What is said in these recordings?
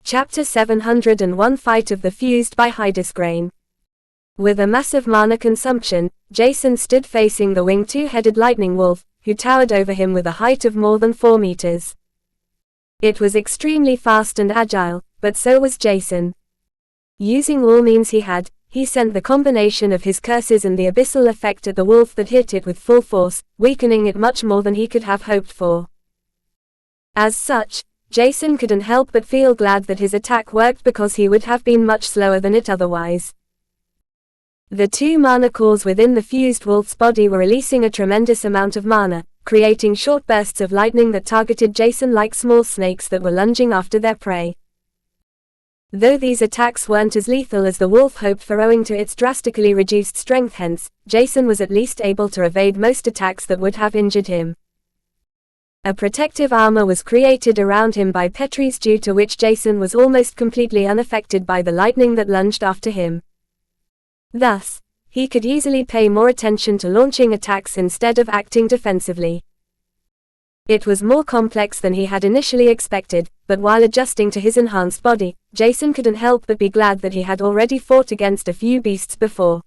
Chapter 701 Fight of the Fused by Hydesgrain. With a massive mana consumption, Jason stood facing the winged two-headed lightning wolf, who towered over him with a height of more than 4 meters. It was extremely fast and agile, but so was Jason. Using all means he had, he sent the combination of his curses and the abyssal effect at the wolf that hit it with full force, weakening it much more than he could have hoped for. As such, Jason couldn't help but feel glad that his attack worked, because he would have been much slower than it otherwise. The 2 mana cores within the fused wolf's body were releasing a tremendous amount of mana, creating short bursts of lightning that targeted Jason like small snakes that were lunging after their prey. Though these attacks weren't as lethal as the wolf hoped for owing to its drastically reduced strength, hence, Jason was at least able to evade most attacks that would have injured him. A protective armor was created around him by Petries, due to which Jason was almost completely unaffected by the lightning that lunged after him. Thus, he could easily pay more attention to launching attacks instead of acting defensively. It was more complex than he had initially expected, but while adjusting to his enhanced body, Jason couldn't help but be glad that he had already fought against a few beasts before.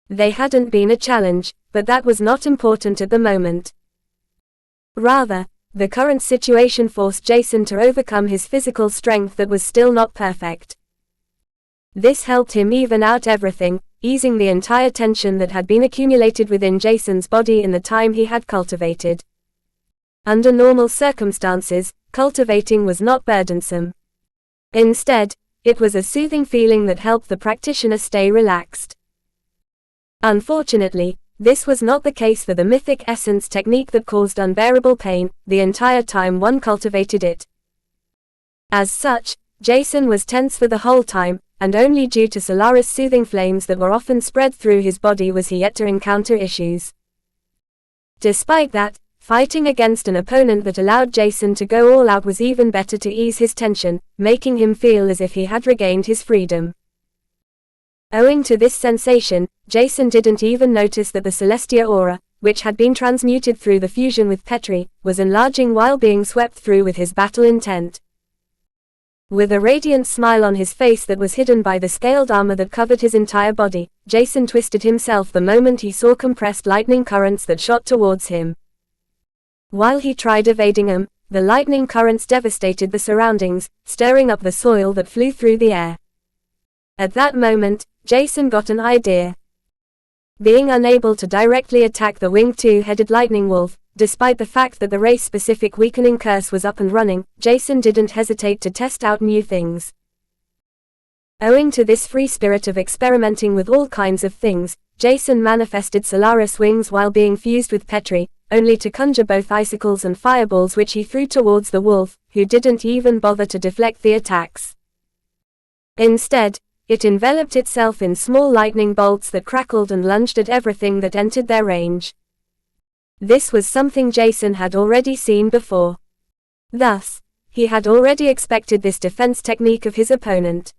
They hadn't been a challenge, but that was not important at the moment. Rather, the current situation forced Jason to overcome his physical strength that was still not perfect. This helped him even out everything, easing the entire tension that had been accumulated within Jason's body in the time he had cultivated. Under normal circumstances, cultivating was not burdensome. Instead, it was a soothing feeling that helped the practitioner stay relaxed. Unfortunately, this was not the case for the Mythic Essence technique that caused unbearable pain the entire time one cultivated it. As such, Jason was tense for the whole time, and only due to Solaris' soothing flames that were often spread through his body was he yet to encounter issues. Despite that, fighting against an opponent that allowed Jason to go all out was even better to ease his tension, making him feel as if he had regained his freedom. Owing to this sensation, Jason didn't even notice that the Celestia aura, which had been transmuted through the fusion with Petri, was enlarging while being swept through with his battle intent. With a radiant smile on his face that was hidden by the scaled armor that covered his entire body, Jason twisted himself the moment he saw compressed lightning currents that shot towards him. While he tried evading them, the lightning currents devastated the surroundings, stirring up the soil that flew through the air. At that moment, Jason got an idea. Being unable to directly attack the winged two-headed lightning wolf, despite the fact that the race-specific weakening curse was up and running, Jason didn't hesitate to test out new things. Owing to this free spirit of experimenting with all kinds of things, Jason manifested Solaris wings while being fused with Petri, only to conjure both icicles and fireballs which he threw towards the wolf, who didn't even bother to deflect the attacks. Instead, it enveloped itself in small lightning bolts that crackled and lunged at everything that entered their range. This was something Jason had already seen before. Thus, he had already expected this defense technique of his opponent.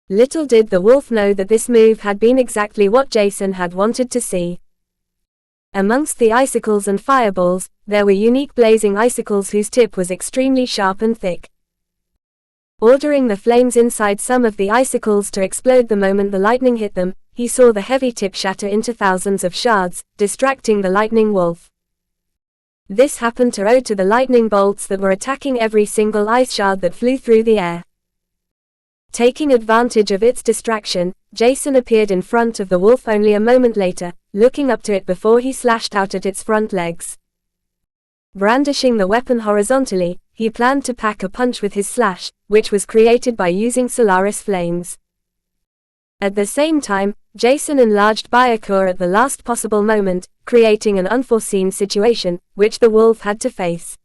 Little did the wolf know that this move had been exactly what Jason had wanted to see. Amongst the icicles and fireballs, there were unique blazing icicles whose tip was extremely sharp and thick. Ordering the flames inside some of the icicles to explode the moment the lightning hit them, he saw the heavy tip shatter into thousands of shards, distracting the lightning wolf. This happened to owe to the lightning bolts that were attacking every single ice shard that flew through the air. Taking advantage of its distraction, Jason appeared in front of the wolf only a moment later, looking up to it before he slashed out at its front legs. Brandishing the weapon horizontally, he planned to pack a punch with his slash, which was created by using Solaris flames. At the same time, Jason enlarged Byakuya at the last possible moment, creating an unforeseen situation, which the wolf had to face.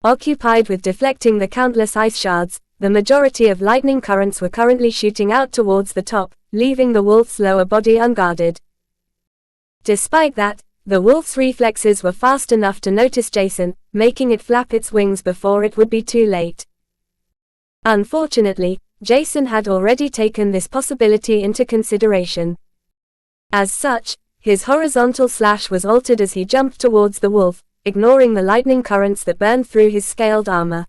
Occupied with deflecting the countless ice shards, the majority of lightning currents were currently shooting out towards the top, leaving the wolf's lower body unguarded. Despite that, the wolf's reflexes were fast enough to notice Jason, making it flap its wings before it would be too late. Unfortunately, Jason had already taken this possibility into consideration. As such, his horizontal slash was altered as he jumped towards the wolf, ignoring the lightning currents that burned through his scaled armor.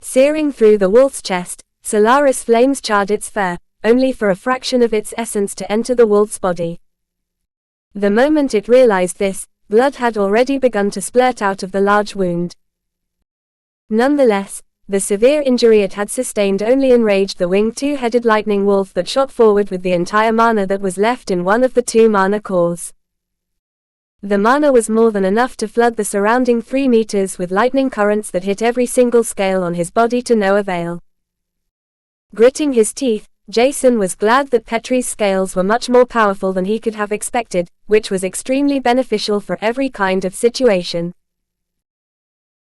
Searing through the wolf's chest, Solaris flames charred its fur, only for a fraction of its essence to enter the wolf's body. The moment it realized this, blood had already begun to splurt out of the large wound. Nonetheless, the severe injury it had sustained only enraged the winged two-headed lightning wolf that shot forward with the entire mana that was left in one of the 2 mana cores. The mana was more than enough to flood the surrounding 3 meters with lightning currents that hit every single scale on his body to no avail. Gritting his teeth, Jason was glad that Petri's scales were much more powerful than he could have expected, which was extremely beneficial for every kind of situation.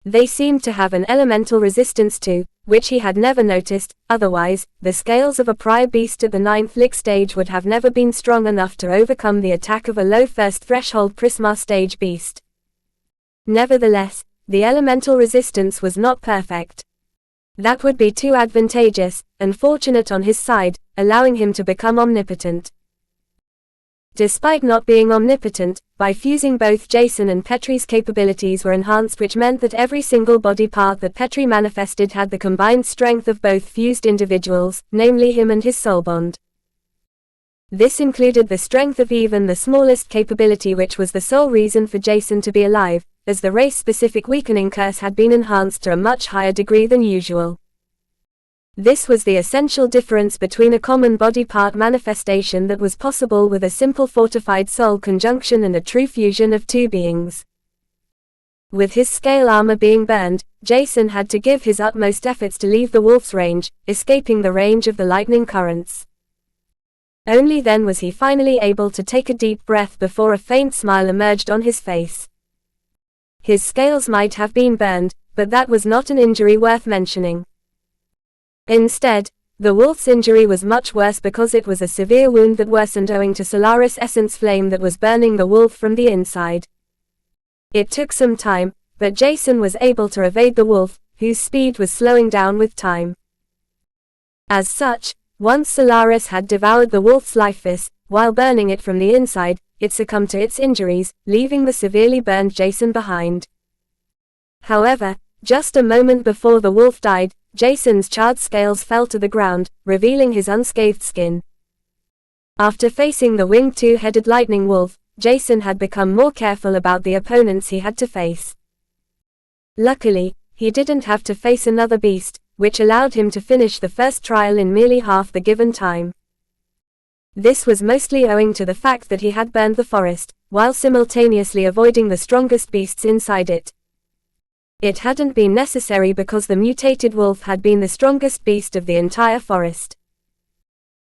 They seemed to have an elemental resistance too, which he had never noticed. Otherwise, the scales of a prior beast at the 9th lick stage would have never been strong enough to overcome the attack of a low first threshold Prisma stage beast. Nevertheless, the elemental resistance was not perfect. That would be too advantageous, and fortunate on his side, allowing him to become omnipotent. Despite not being omnipotent, by fusing both Jason and Petri's capabilities were enhanced, which meant that every single body part that Petri manifested had the combined strength of both fused individuals, namely him and his soul bond. This included the strength of even the smallest capability, which was the sole reason for Jason to be alive, as the race-specific weakening curse had been enhanced to a much higher degree than usual. This was the essential difference between a common body part manifestation that was possible with a simple fortified soul conjunction and a true fusion of 2 beings. With his scale armor being burned, Jason had to give his utmost efforts to leave the wolf's range, escaping the range of the lightning currents. Only then was he finally able to take a deep breath before a faint smile emerged on his face. His scales might have been burned, but that was not an injury worth mentioning. Instead, the wolf's injury was much worse because it was a severe wound that worsened owing to Solaris essence flame that was burning the wolf from the inside. It took some time, but Jason was able to evade the wolf, whose speed was slowing down with time. As such, once Solaris had devoured the wolf's life force, while burning it from the inside, it succumbed to its injuries, leaving the severely burned Jason behind. However, just a moment before the wolf died, Jason's charred scales fell to the ground, revealing his unscathed skin. After facing the winged two-headed lightning wolf, Jason had become more careful about the opponents he had to face. Luckily, he didn't have to face another beast, which allowed him to finish the first trial in merely half the given time. This was mostly owing to the fact that he had burned the forest, while simultaneously avoiding the strongest beasts inside it. It hadn't been necessary because the mutated wolf had been the strongest beast of the entire forest.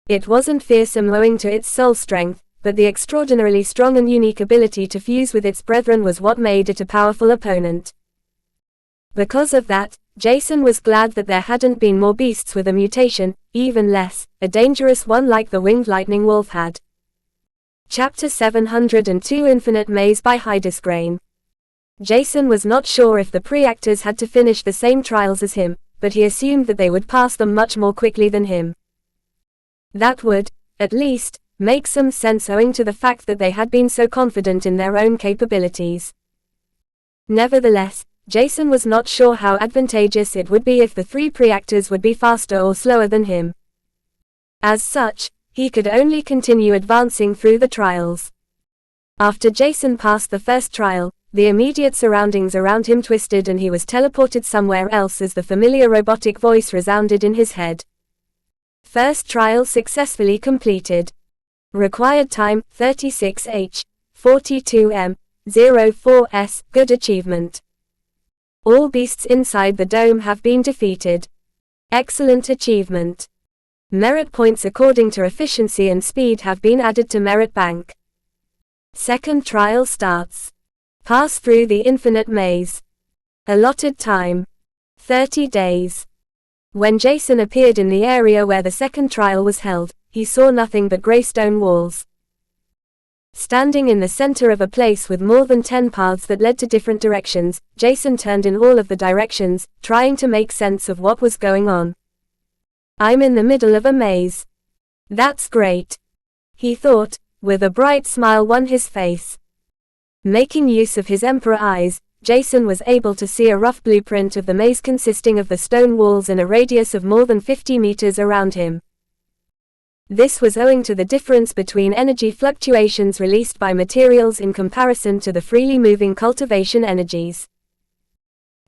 It wasn't fearsome owing to its soul strength, but the extraordinarily strong and unique ability to fuse with its brethren was what made it a powerful opponent. Because of that, Jason was glad that there hadn't been more beasts with a mutation, even less, a dangerous one like the winged lightning wolf had. Chapter 702 Infinite Maze by Hydesgrain. Jason was not sure if the pre-actors had to finish the same trials as him, but he assumed that they would pass them much more quickly than him. That would, at least, make some sense owing to the fact that they had been so confident in their own capabilities. Nevertheless, Jason was not sure how advantageous it would be if the 3 pre-actors would be faster or slower than him. As such, he could only continue advancing through the trials. After Jason passed the first trial, the immediate surroundings around him twisted and he was teleported somewhere else as the familiar robotic voice resounded in his head. First trial successfully completed. Required time, 36H, 42M, 04S, good achievement. All beasts inside the dome have been defeated. Excellent achievement. Merit points according to efficiency and speed have been added to Merit Bank. Second trial starts. Pass through the infinite maze. Allotted time. 30 days. When Jason appeared in the area where the second trial was held, he saw nothing but grey stone walls. Standing in the center of a place with more than 10 paths that led to different directions, Jason turned in all of the directions, trying to make sense of what was going on. I'm in the middle of a maze. That's great, he thought, with a bright smile on his face. Making use of his emperor eyes, Jason was able to see a rough blueprint of the maze consisting of the stone walls in a radius of more than 50 meters around him. This was owing to the difference between energy fluctuations released by materials in comparison to the freely moving cultivation energies.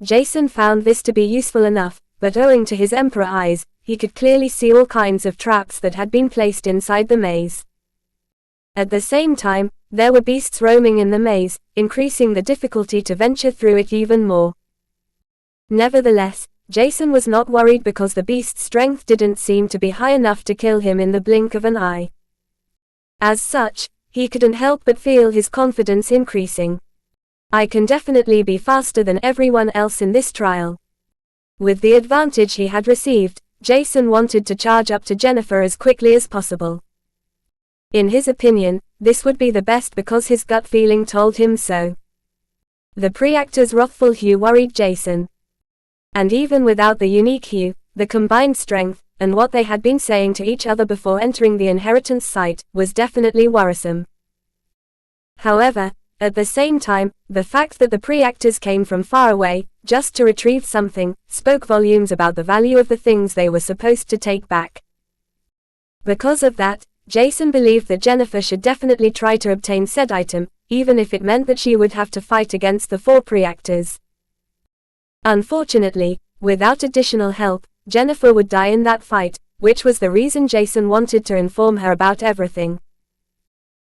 Jason found this to be useful enough, but owing to his emperor eyes, he could clearly see all kinds of traps that had been placed inside the maze. At the same time, there were beasts roaming in the maze, increasing the difficulty to venture through it even more. Nevertheless, Jason was not worried because the beast's strength didn't seem to be high enough to kill him in the blink of an eye. As such, he couldn't help but feel his confidence increasing. I can definitely be faster than everyone else in this trial. With the advantage he had received, Jason wanted to charge up to Jennifer as quickly as possible. In his opinion, this would be the best because his gut feeling told him so. The Preactor's wrathful hue worried Jason. And even without the unique hue, the combined strength, and what they had been saying to each other before entering the inheritance site, was definitely worrisome. However, at the same time, the fact that the Preactors came from far away, just to retrieve something, spoke volumes about the value of the things they were supposed to take back. Because of that, Jason believed that Jennifer should definitely try to obtain said item, even if it meant that she would have to fight against the 4 Preactors. Unfortunately, without additional help, Jennifer would die in that fight, which was the reason Jason wanted to inform her about everything.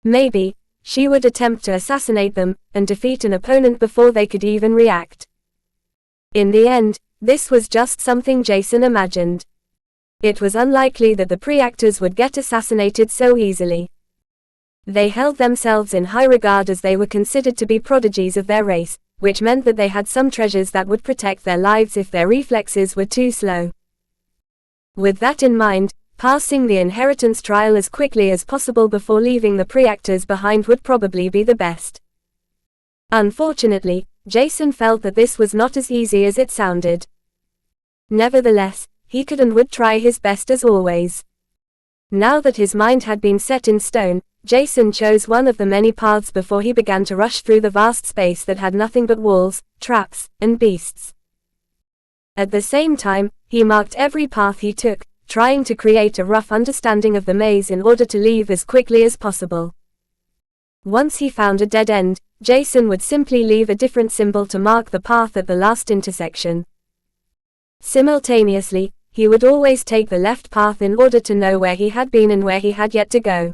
Maybe, she would attempt to assassinate them, and defeat an opponent before they could even react. In the end, this was just something Jason imagined. It was unlikely that the Preactors would get assassinated so easily. They held themselves in high regard as they were considered to be prodigies of their race, which meant that they had some treasures that would protect their lives if their reflexes were too slow. With that in mind, passing the inheritance trial as quickly as possible before leaving the Preactors behind would probably be the best. Unfortunately, Jason felt that this was not as easy as it sounded. Nevertheless, he could and would try his best as always. Now that his mind had been set in stone, Jason chose one of the many paths before he began to rush through the vast space that had nothing but walls, traps, and beasts. At the same time, he marked every path he took, trying to create a rough understanding of the maze in order to leave as quickly as possible. Once he found a dead end, Jason would simply leave a different symbol to mark the path at the last intersection. Simultaneously, he would always take the left path in order to know where he had been and where he had yet to go.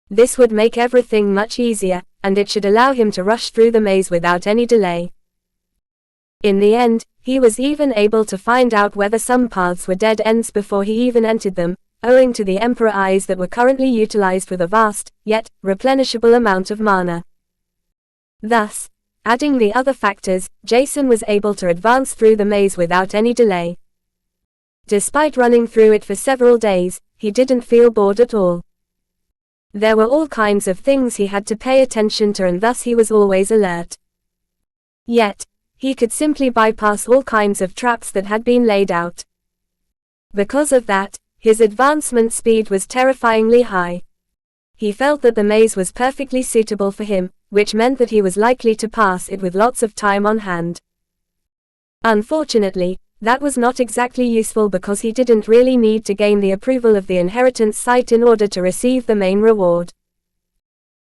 This would make everything much easier, and it should allow him to rush through the maze without any delay. In the end, he was even able to find out whether some paths were dead ends before he even entered them, owing to the Emperor eyes that were currently utilized with a vast, yet replenishable amount of mana. Thus, adding the other factors, Jason was able to advance through the maze without any delay. Despite running through it for several days, he didn't feel bored at all. There were all kinds of things he had to pay attention to and thus he was always alert. Yet, he could simply bypass all kinds of traps that had been laid out. Because of that, his advancement speed was terrifyingly high. He felt that the maze was perfectly suitable for him, which meant that he was likely to pass it with lots of time on hand. Unfortunately, that was not exactly useful because he didn't really need to gain the approval of the inheritance site in order to receive the main reward.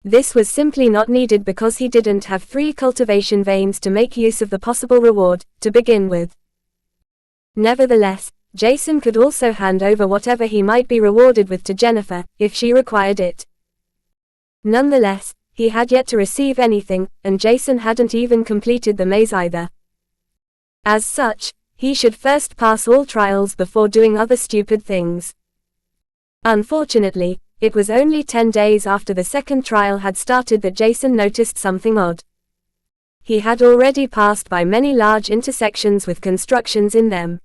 This was simply not needed because he didn't have 3 cultivation veins to make use of the possible reward, to begin with. Nevertheless, Jason could also hand over whatever he might be rewarded with to Jennifer, if she required it. Nonetheless, he had yet to receive anything, and Jason hadn't even completed the maze either. As such, he should first pass all trials before doing other stupid things. Unfortunately, it was only 10 days after the second trial had started that Jason noticed something odd. He had already passed by many large intersections with constructions in them.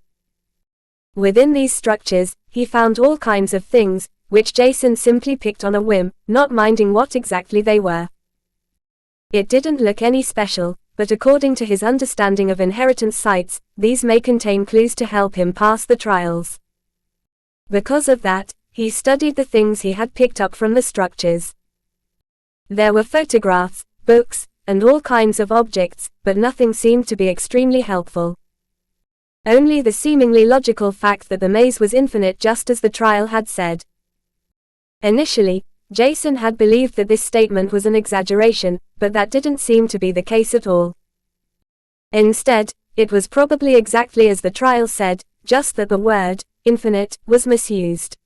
Within these structures, he found all kinds of things, which Jason simply picked on a whim, not minding what exactly they were. It didn't look any special, but according to his understanding of inheritance sites, these may contain clues to help him pass the trials. Because of that, he studied the things he had picked up from the structures. There were photographs, books, and all kinds of objects, but nothing seemed to be extremely helpful. Only the seemingly logical fact that the maze was infinite, just as the trial had said. Initially, Jason had believed that this statement was an exaggeration, but that didn't seem to be the case at all. Instead, it was probably exactly as the trial said, just that the word, infinite, was misused.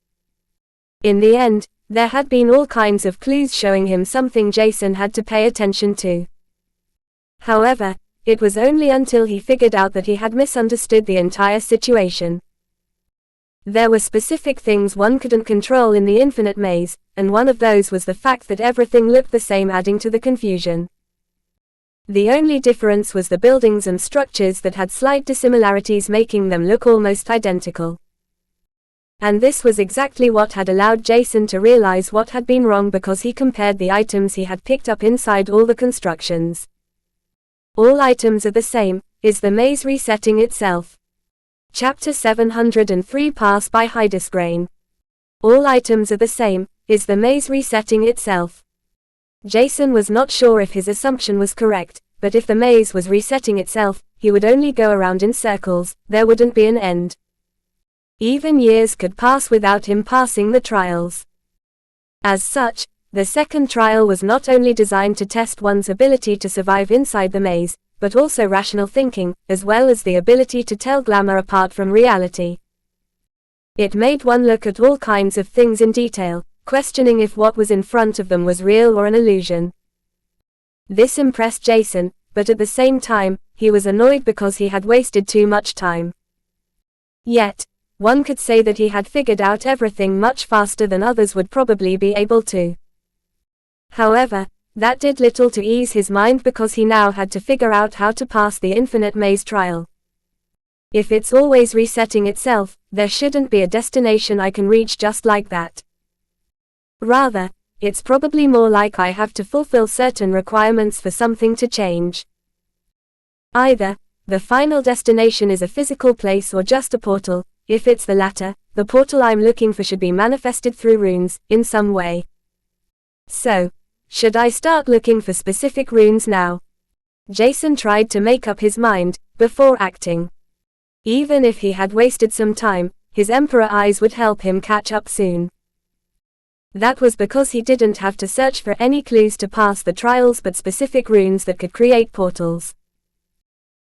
In the end, there had been all kinds of clues showing him something Jason had to pay attention to. However, it was only until he figured out that he had misunderstood the entire situation. There were specific things one couldn't control in the infinite maze, and one of those was the fact that everything looked the same, adding to the confusion. The only difference was the buildings and structures that had slight dissimilarities, making them look almost identical. And this was exactly what had allowed Jason to realize what had been wrong, because he compared the items he had picked up inside all the constructions. All items are the same. Is the maze resetting itself? Chapter 703, Pass by Hydesgrain. All items are the same. Is the maze resetting itself? Jason was not sure if his assumption was correct, but if the maze was resetting itself, he would only go around in circles, there wouldn't be an end. Even years could pass without him passing the trials. As such, the second trial was not only designed to test one's ability to survive inside the maze, but also rational thinking, as well as the ability to tell glamour apart from reality. It made one look at all kinds of things in detail, questioning if what was in front of them was real or an illusion. This impressed Jason, but at the same time, he was annoyed because he had wasted too much time. Yet, one could say that he had figured out everything much faster than others would probably be able to. However, that did little to ease his mind, because he now had to figure out how to pass the infinite maze trial. If it's always resetting itself, there shouldn't be a destination I can reach just like that. Rather, it's probably more like I have to fulfill certain requirements for something to change. Either the final destination is a physical place or just a portal. If it's the latter, the portal I'm looking for should be manifested through runes, in some way. So, should I start looking for specific runes now? Jason tried to make up his mind before acting. Even if he had wasted some time, his Emperor eyes would help him catch up soon. That was because he didn't have to search for any clues to pass the trials, but specific runes that could create portals.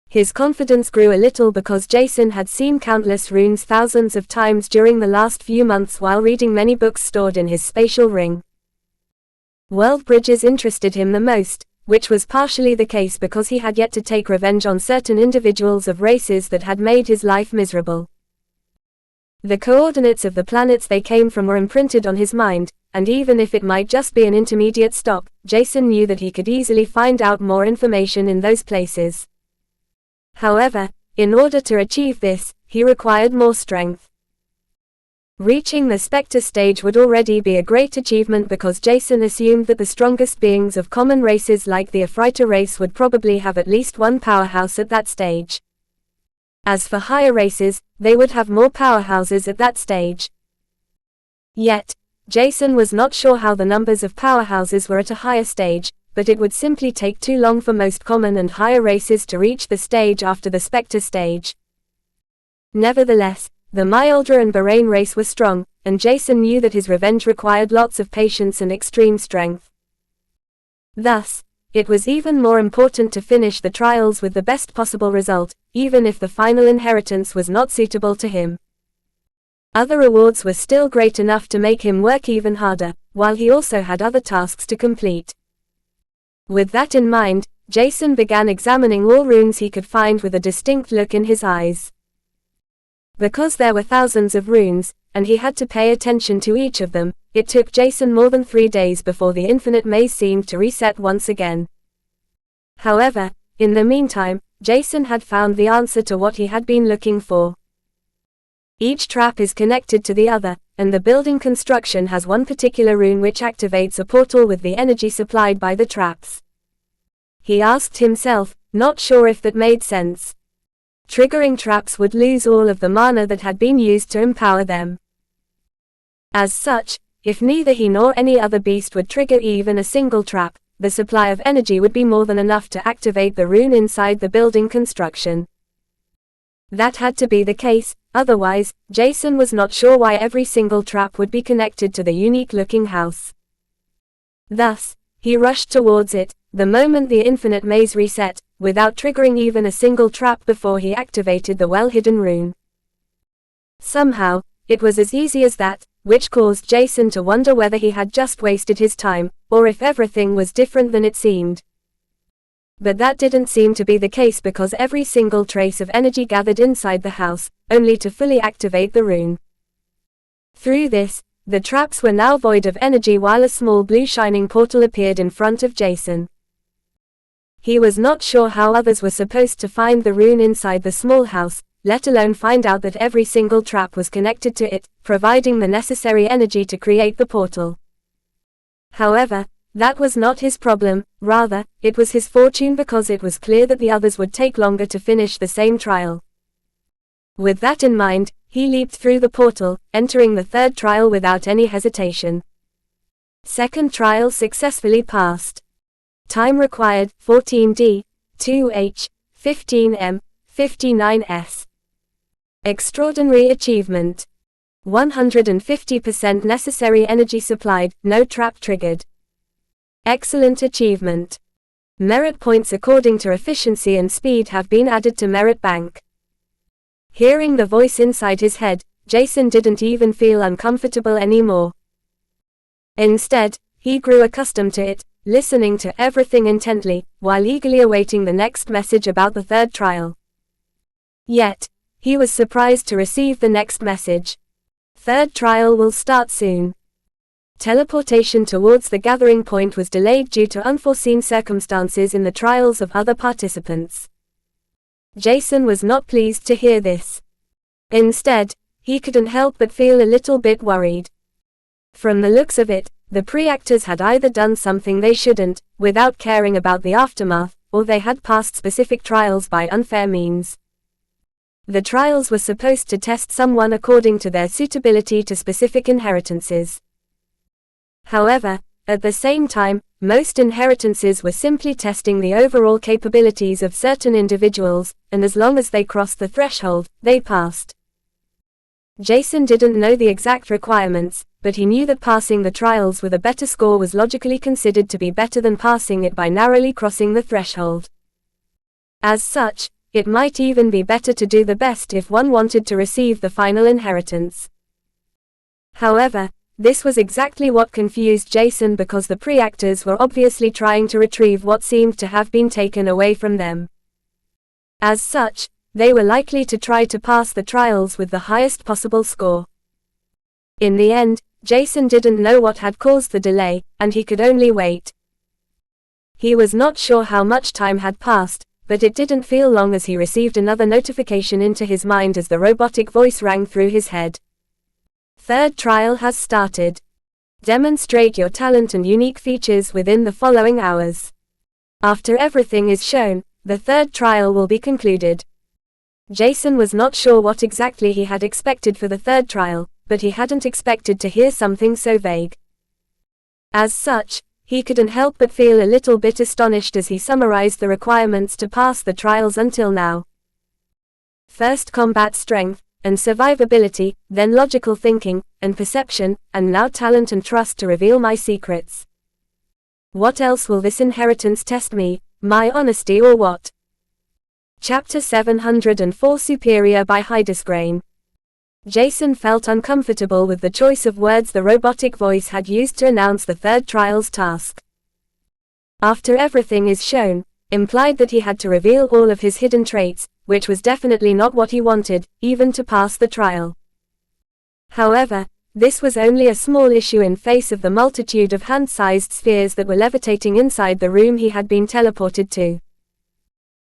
His confidence grew a little because Jason had seen countless runes thousands of times during the last few months while reading many books stored in his spatial ring. World bridges interested him the most, which was partially the case because he had yet to take revenge on certain individuals of races that had made his life miserable. The coordinates of the planets they came from were imprinted on his mind, and even if it might just be an intermediate stop, Jason knew that he could easily find out more information in those places. However, in order to achieve this, he required more strength. Reaching the Spectre stage would already be a great achievement because Jason assumed that the strongest beings of common races like the Ephrata race would probably have at least one powerhouse at that stage. As for higher races, they would have more powerhouses at that stage. Yet, Jason was not sure how the numbers of powerhouses were at a higher stage, but it would simply take too long for most common and higher races to reach the stage after the Spectre stage. Nevertheless, the Myoldra and Bahrain race were strong, and Jason knew that his revenge required lots of patience and extreme strength. Thus, it was even more important to finish the trials with the best possible result, even if the final inheritance was not suitable to him. Other rewards were still great enough to make him work even harder, while he also had other tasks to complete. With that in mind, Jason began examining all runes he could find with a distinct look in his eyes. Because there were thousands of runes, and he had to pay attention to each of them, it took Jason more than 3 days before the infinite maze seemed to reset once again. However, in the meantime, Jason had found the answer to what he had been looking for. Each trap is connected to the other, and the building construction has one particular rune which activates a portal with the energy supplied by the traps. He asked himself, not sure if that made sense. Triggering traps would lose all of the mana that had been used to empower them. As such, if neither he nor any other beast would trigger even a single trap, the supply of energy would be more than enough to activate the rune inside the building construction. That had to be the case, otherwise, Jason was not sure why every single trap would be connected to the unique-looking house. Thus, he rushed towards it, the moment the infinite maze reset, without triggering even a single trap before he activated the well-hidden rune. Somehow, it was as easy as that, which caused Jason to wonder whether he had just wasted his time, or if everything was different than it seemed. But that didn't seem to be the case because every single trace of energy gathered inside the house, only to fully activate the rune. Through this, the traps were now void of energy while a small blue shining portal appeared in front of Jason. He was not sure how others were supposed to find the rune inside the small house, let alone find out that every single trap was connected to it, providing the necessary energy to create the portal. However, that was not his problem, rather, it was his fortune because it was clear that the others would take longer to finish the same trial. With that in mind, he leaped through the portal, entering the third trial without any hesitation. Second trial successfully passed. Time required, 14D, 2H, 15M, 59S. Extraordinary achievement. 150% necessary energy supplied, no trap triggered. Excellent achievement. Merit points according to efficiency and speed have been added to Merit Bank. Hearing the voice inside his head, Jason didn't even feel uncomfortable anymore. Instead, he grew accustomed to it, listening to everything intently, while eagerly awaiting the next message about the third trial. Yet, he was surprised to receive the next message. Third trial will start soon. Teleportation towards the gathering point was delayed due to unforeseen circumstances in the trials of other participants. Jason was not pleased to hear this. Instead, he couldn't help but feel a little bit worried. From the looks of it, the pre-actors had either done something they shouldn't, without caring about the aftermath, or they had passed specific trials by unfair means. The trials were supposed to test someone according to their suitability to specific inheritances. However, at the same time, most inheritances were simply testing the overall capabilities of certain individuals, and as long as they crossed the threshold, they passed. Jason didn't know the exact requirements, but he knew that passing the trials with a better score was logically considered to be better than passing it by narrowly crossing the threshold. As such, it might even be better to do the best if one wanted to receive the final inheritance. However, this was exactly what confused Jason because the pre-actors were obviously trying to retrieve what seemed to have been taken away from them. As such, they were likely to try to pass the trials with the highest possible score. In the end, Jason didn't know what had caused the delay, and he could only wait. He was not sure how much time had passed, but it didn't feel long as he received another notification into his mind as the robotic voice rang through his head. Third trial has started. Demonstrate your talent and unique features within the following hours. After everything is shown, the third trial will be concluded. Jason was not sure what exactly he had expected for the third trial, but he hadn't expected to hear something so vague. As such, he couldn't help but feel a little bit astonished as he summarized the requirements to pass the trials until now. First combat strength and survivability, then logical thinking and perception, and now talent and trust to reveal my secrets. What else will this inheritance test me, my honesty or what? Chapter 704 Superior by Hydesgrain. Jason felt uncomfortable with the choice of words the robotic voice had used to announce the third trial's task. After everything is shown, implied that he had to reveal all of his hidden traits, which was definitely not what he wanted, even to pass the trial. However, this was only a small issue in face of the multitude of hand-sized spheres that were levitating inside the room he had been teleported to.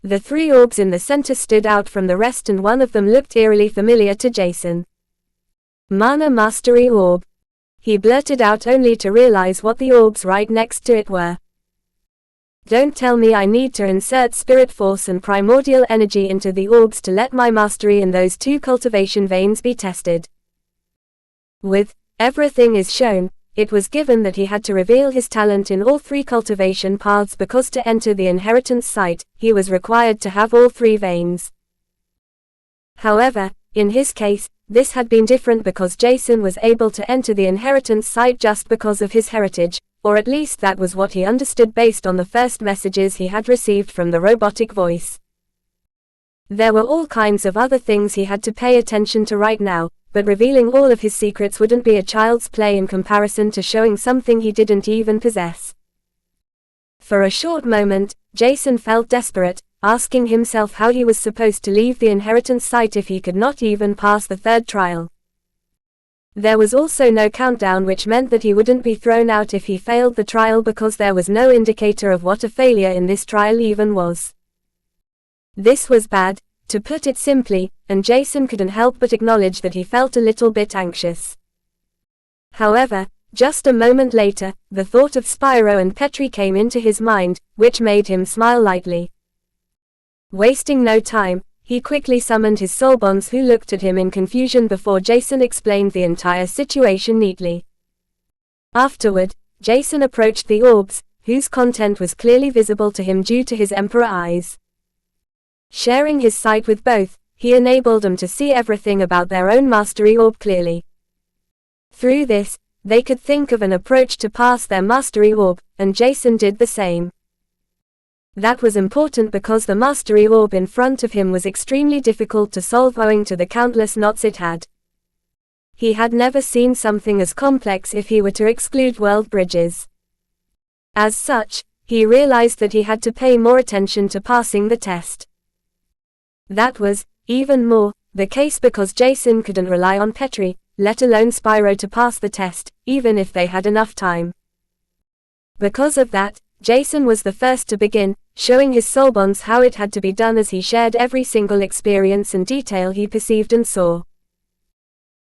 The three orbs in the center stood out from the rest and one of them looked eerily familiar to Jason. Mana Mastery Orb. He blurted out only to realize what the orbs right next to it were. Don't tell me I need to insert spirit force and primordial energy into the orbs to let my mastery in those two cultivation veins be tested. With everything is shown, it was given that he had to reveal his talent in all three cultivation paths because to enter the inheritance site, he was required to have all three veins. However, in his case, this had been different because Jason was able to enter the inheritance site just because of his heritage, or at least that was what he understood based on the first messages he had received from the robotic voice. There were all kinds of other things he had to pay attention to right now, but revealing all of his secrets wouldn't be a child's play in comparison to showing something he didn't even possess. For a short moment, Jason felt desperate, asking himself how he was supposed to leave the inheritance site if he could not even pass the third trial. There was also no countdown, which meant that he wouldn't be thrown out if he failed the trial because there was no indicator of what a failure in this trial even was. This was bad, to put it simply, and Jason couldn't help but acknowledge that he felt a little bit anxious. However, just a moment later, the thought of Spyro and Petrie came into his mind, which made him smile lightly. Wasting no time, he quickly summoned his soulbonds, who looked at him in confusion before Jason explained the entire situation neatly. Afterward, Jason approached the orbs, whose content was clearly visible to him due to his Emperor eyes. Sharing his sight with both, he enabled them to see everything about their own mastery orb clearly. Through this, they could think of an approach to pass their mastery orb, and Jason did the same. That was important because the mastery orb in front of him was extremely difficult to solve owing to the countless knots it had. He had never seen something as complex if he were to exclude world bridges. As such, he realized that he had to pay more attention to passing the test. That was, even more, the case because Jason couldn't rely on Petrie, let alone Spyro, to pass the test, even if they had enough time. Because of that, Jason was the first to begin, showing his soulbonds how it had to be done as he shared every single experience and detail he perceived and saw.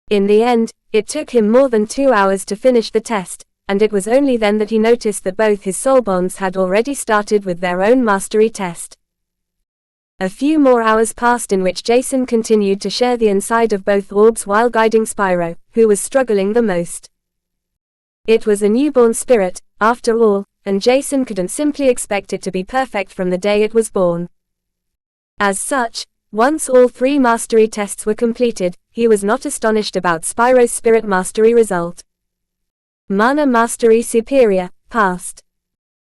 In the end, it took him more than 2 hours to finish the test, and it was only then that he noticed that both his soulbonds had already started with their own mastery test. A few more hours passed in which Jason continued to share the inside of both orbs while guiding Spyro, who was struggling the most. It was a newborn spirit, after all, and Jason couldn't simply expect it to be perfect from the day it was born. As such, once all 3 mastery tests were completed, he was not astonished about Spyro's spirit mastery result. Mana Mastery Superior, passed.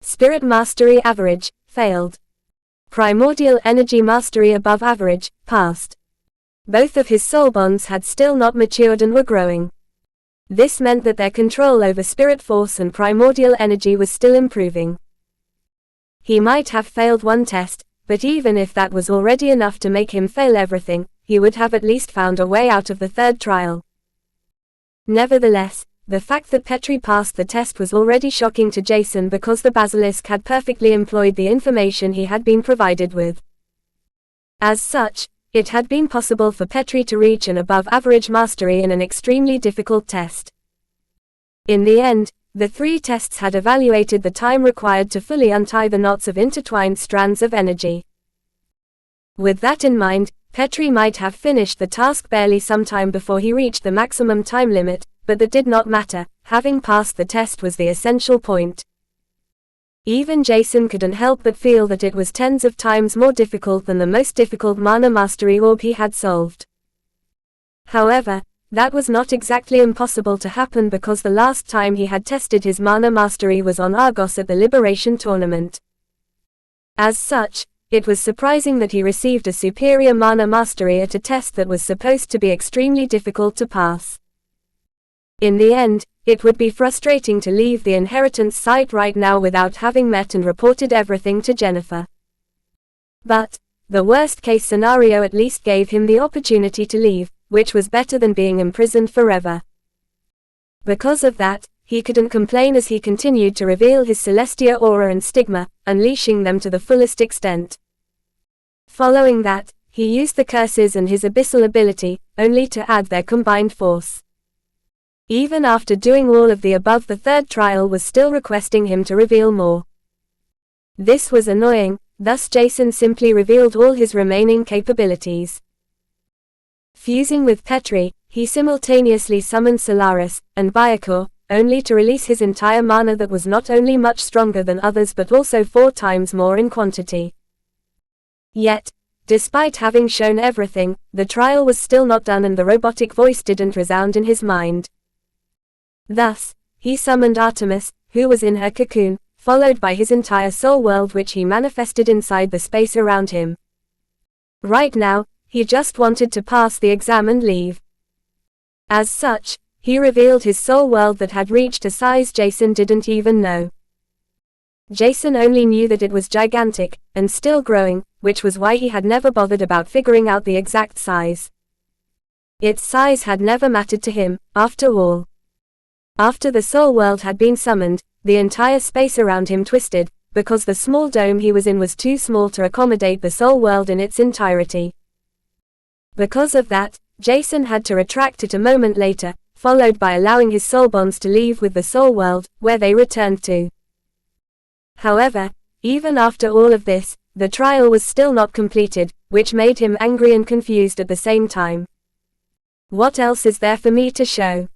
Spirit Mastery Average, failed. Primordial Energy Mastery Above Average, passed. Both of his soulbonds had still not matured and were growing. This meant that their control over spirit force and primordial energy was still improving. He might have failed one test, but even if that was already enough to make him fail everything, he would have at least found a way out of the third trial. Nevertheless, the fact that Petrie passed the test was already shocking to Jason because the basilisk had perfectly employed the information he had been provided with. As such, it had been possible for Petrie to reach an above-average mastery in an extremely difficult test. In the end, the 3 tests had evaluated the time required to fully untie the knots of intertwined strands of energy. With that in mind, Petrie might have finished the task barely some time before he reached the maximum time limit, but that did not matter, having passed the test was the essential point. Even Jason couldn't help but feel that it was tens of times more difficult than the most difficult Mana Mastery Orb he had solved. However, that was not exactly impossible to happen because the last time he had tested his Mana Mastery was on Argos at the Liberation Tournament. As such, it was surprising that he received a superior Mana Mastery at a test that was supposed to be extremely difficult to pass. In the end, it would be frustrating to leave the inheritance site right now without having met and reported everything to Jennifer. But, the worst-case scenario at least gave him the opportunity to leave, which was better than being imprisoned forever. Because of that, he couldn't complain as he continued to reveal his Celestia aura and stigma, unleashing them to the fullest extent. Following that, he used the curses and his abyssal ability, only to add their combined force. Even after doing all of the above, the third trial was still requesting him to reveal more. This was annoying, thus Jason simply revealed all his remaining capabilities. Fusing with Petrie, he simultaneously summoned Solaris and Byakuur, only to release his entire mana that was not only much stronger than others but also 4 times more in quantity. Yet, despite having shown everything, the trial was still not done and the robotic voice didn't resound in his mind. Thus, he summoned Artemis, who was in her cocoon, followed by his entire soul world which he manifested inside the space around him. Right now, he just wanted to pass the exam and leave. As such, he revealed his soul world that had reached a size Jason didn't even know. Jason only knew that it was gigantic, and still growing, which was why he had never bothered about figuring out the exact size. Its size had never mattered to him, after all. After the soul world had been summoned, the entire space around him twisted, because the small dome he was in was too small to accommodate the soul world in its entirety. Because of that, Jason had to retract it a moment later, followed by allowing his soul bonds to leave with the soul world, where they returned to. However, even after all of this, the trial was still not completed, which made him angry and confused at the same time. What else is there for me to show?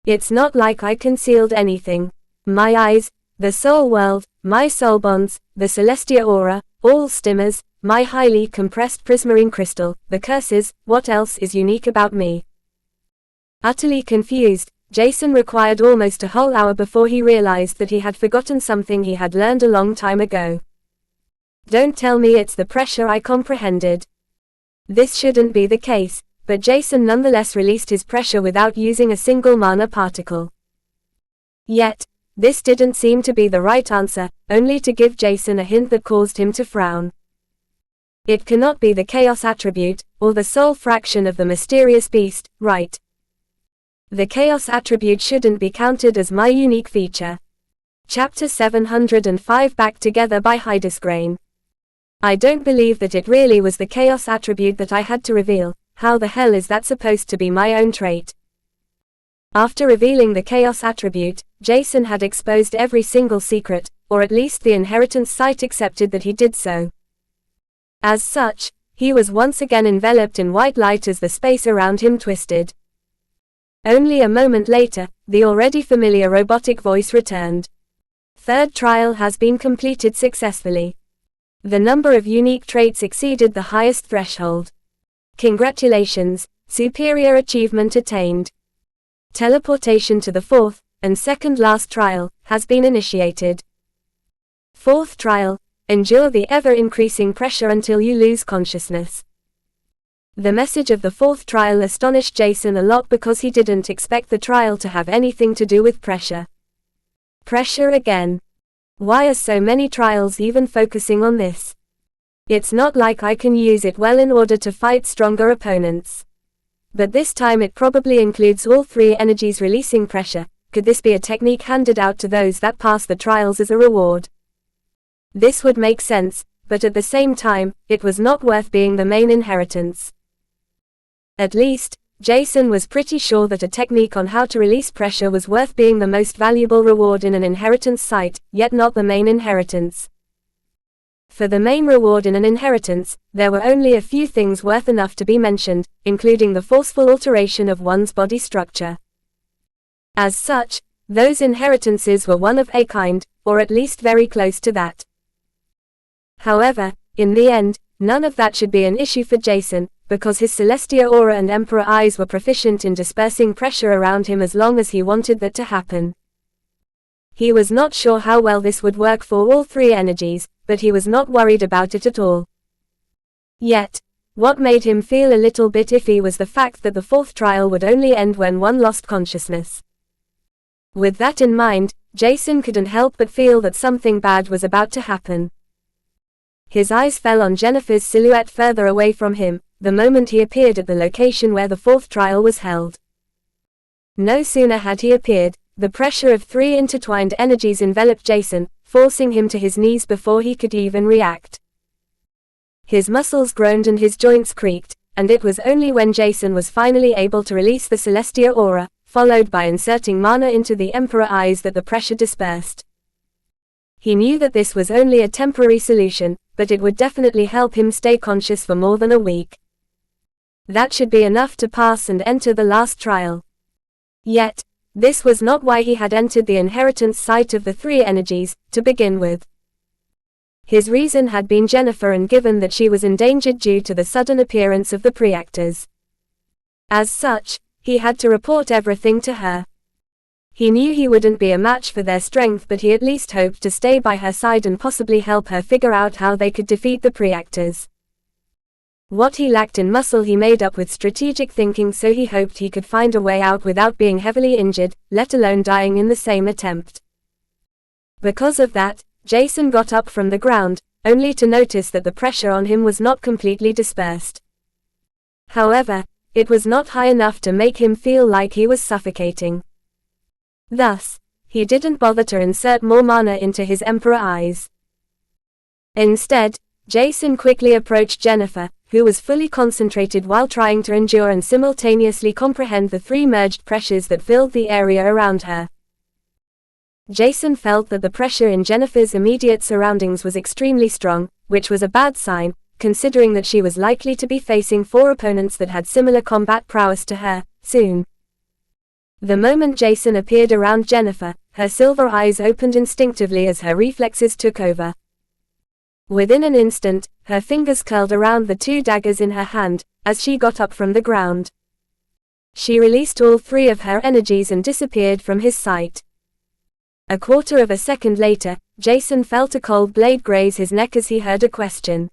It's not like I concealed anything. My eyes, the soul world, my soul bonds, the Celestia aura, all stimmers, my highly compressed prismarine crystal, the curses, what else is unique about me? Utterly confused, Jason required almost a whole hour before he realized that he had forgotten something he had learned a long time ago. Don't tell me it's the pressure I comprehended. This shouldn't be the case, but Jason nonetheless released his pressure without using a single mana particle. Yet, this didn't seem to be the right answer, only to give Jason a hint that caused him to frown. It cannot be the chaos attribute, or the soul fraction of the mysterious beast, right? The chaos attribute shouldn't be counted as my unique feature. Chapter 705 Back Together by Hydesgrain. I don't believe that it really was the chaos attribute that I had to reveal. How the hell is that supposed to be my own trait? After revealing the chaos attribute, Jason had exposed every single secret, or at least the inheritance site accepted that he did so. As such, he was once again enveloped in white light as the space around him twisted. Only a moment later, the already familiar robotic voice returned. Third trial has been completed successfully. The number of unique traits exceeded the highest threshold. Congratulations, superior achievement attained. Teleportation to the fourth, and second last trial, has been initiated. Fourth trial, endure the ever-increasing pressure until you lose consciousness. The message of the fourth trial astonished Jason a lot because he didn't expect the trial to have anything to do with pressure. Pressure again. Why are so many trials even focusing on this? It's not like I can use it well in order to fight stronger opponents. But this time it probably includes all 3 energies releasing pressure. Could this be a technique handed out to those that pass the trials as a reward? This would make sense, but at the same time, it was not worth being the main inheritance. At least, Jason was pretty sure that a technique on how to release pressure was worth being the most valuable reward in an inheritance site, yet not the main inheritance. For the main reward in an inheritance, there were only a few things worth enough to be mentioned, including the forceful alteration of one's body structure. As such, those inheritances were one of a kind, or at least very close to that. However, in the end, none of that should be an issue for Jason, because his Celestia aura and Emperor eyes were proficient in dispersing pressure around him as long as he wanted that to happen. He was not sure how well this would work for all 3 energies, but he was not worried about it at all. Yet, what made him feel a little bit iffy was the fact that the fourth trial would only end when one lost consciousness. With that in mind, Jason couldn't help but feel that something bad was about to happen. His eyes fell on Jennifer's silhouette further away from him, the moment he appeared at the location where the fourth trial was held. No sooner had he appeared, the pressure of 3 intertwined energies enveloped Jason, forcing him to his knees before he could even react. His muscles groaned and his joints creaked, and it was only when Jason was finally able to release the Celestia aura, followed by inserting mana into the Emperor eyes, that the pressure dispersed. He knew that this was only a temporary solution, but it would definitely help him stay conscious for more than a week. That should be enough to pass and enter the last trial. Yet, this was not why he had entered the inheritance site of the three energies, to begin with. His reason had been Jennifer, and given that she was endangered due to the sudden appearance of the Preactors. As such, he had to report everything to her. He knew he wouldn't be a match for their strength, but he at least hoped to stay by her side and possibly help her figure out how they could defeat the Preactors. What he lacked in muscle he made up with strategic thinking, so he hoped he could find a way out without being heavily injured, let alone dying in the same attempt. Because of that, Jason got up from the ground, only to notice that the pressure on him was not completely dispersed. However, it was not high enough to make him feel like he was suffocating. Thus, he didn't bother to insert more mana into his Emperor eyes. Instead, Jason quickly approached Jennifer, who was fully concentrated while trying to endure and simultaneously comprehend the three merged pressures that filled the area around her. Jason felt that the pressure in Jennifer's immediate surroundings was extremely strong, which was a bad sign, considering that she was likely to be facing 4 opponents that had similar combat prowess to her, soon. The moment Jason appeared around Jennifer, her silver eyes opened instinctively as her reflexes took over. Within an instant, her fingers curled around the 2 daggers in her hand, as she got up from the ground. She released all 3 of her energies and disappeared from his sight. A quarter of a second later, Jason felt a cold blade graze his neck as he heard a question.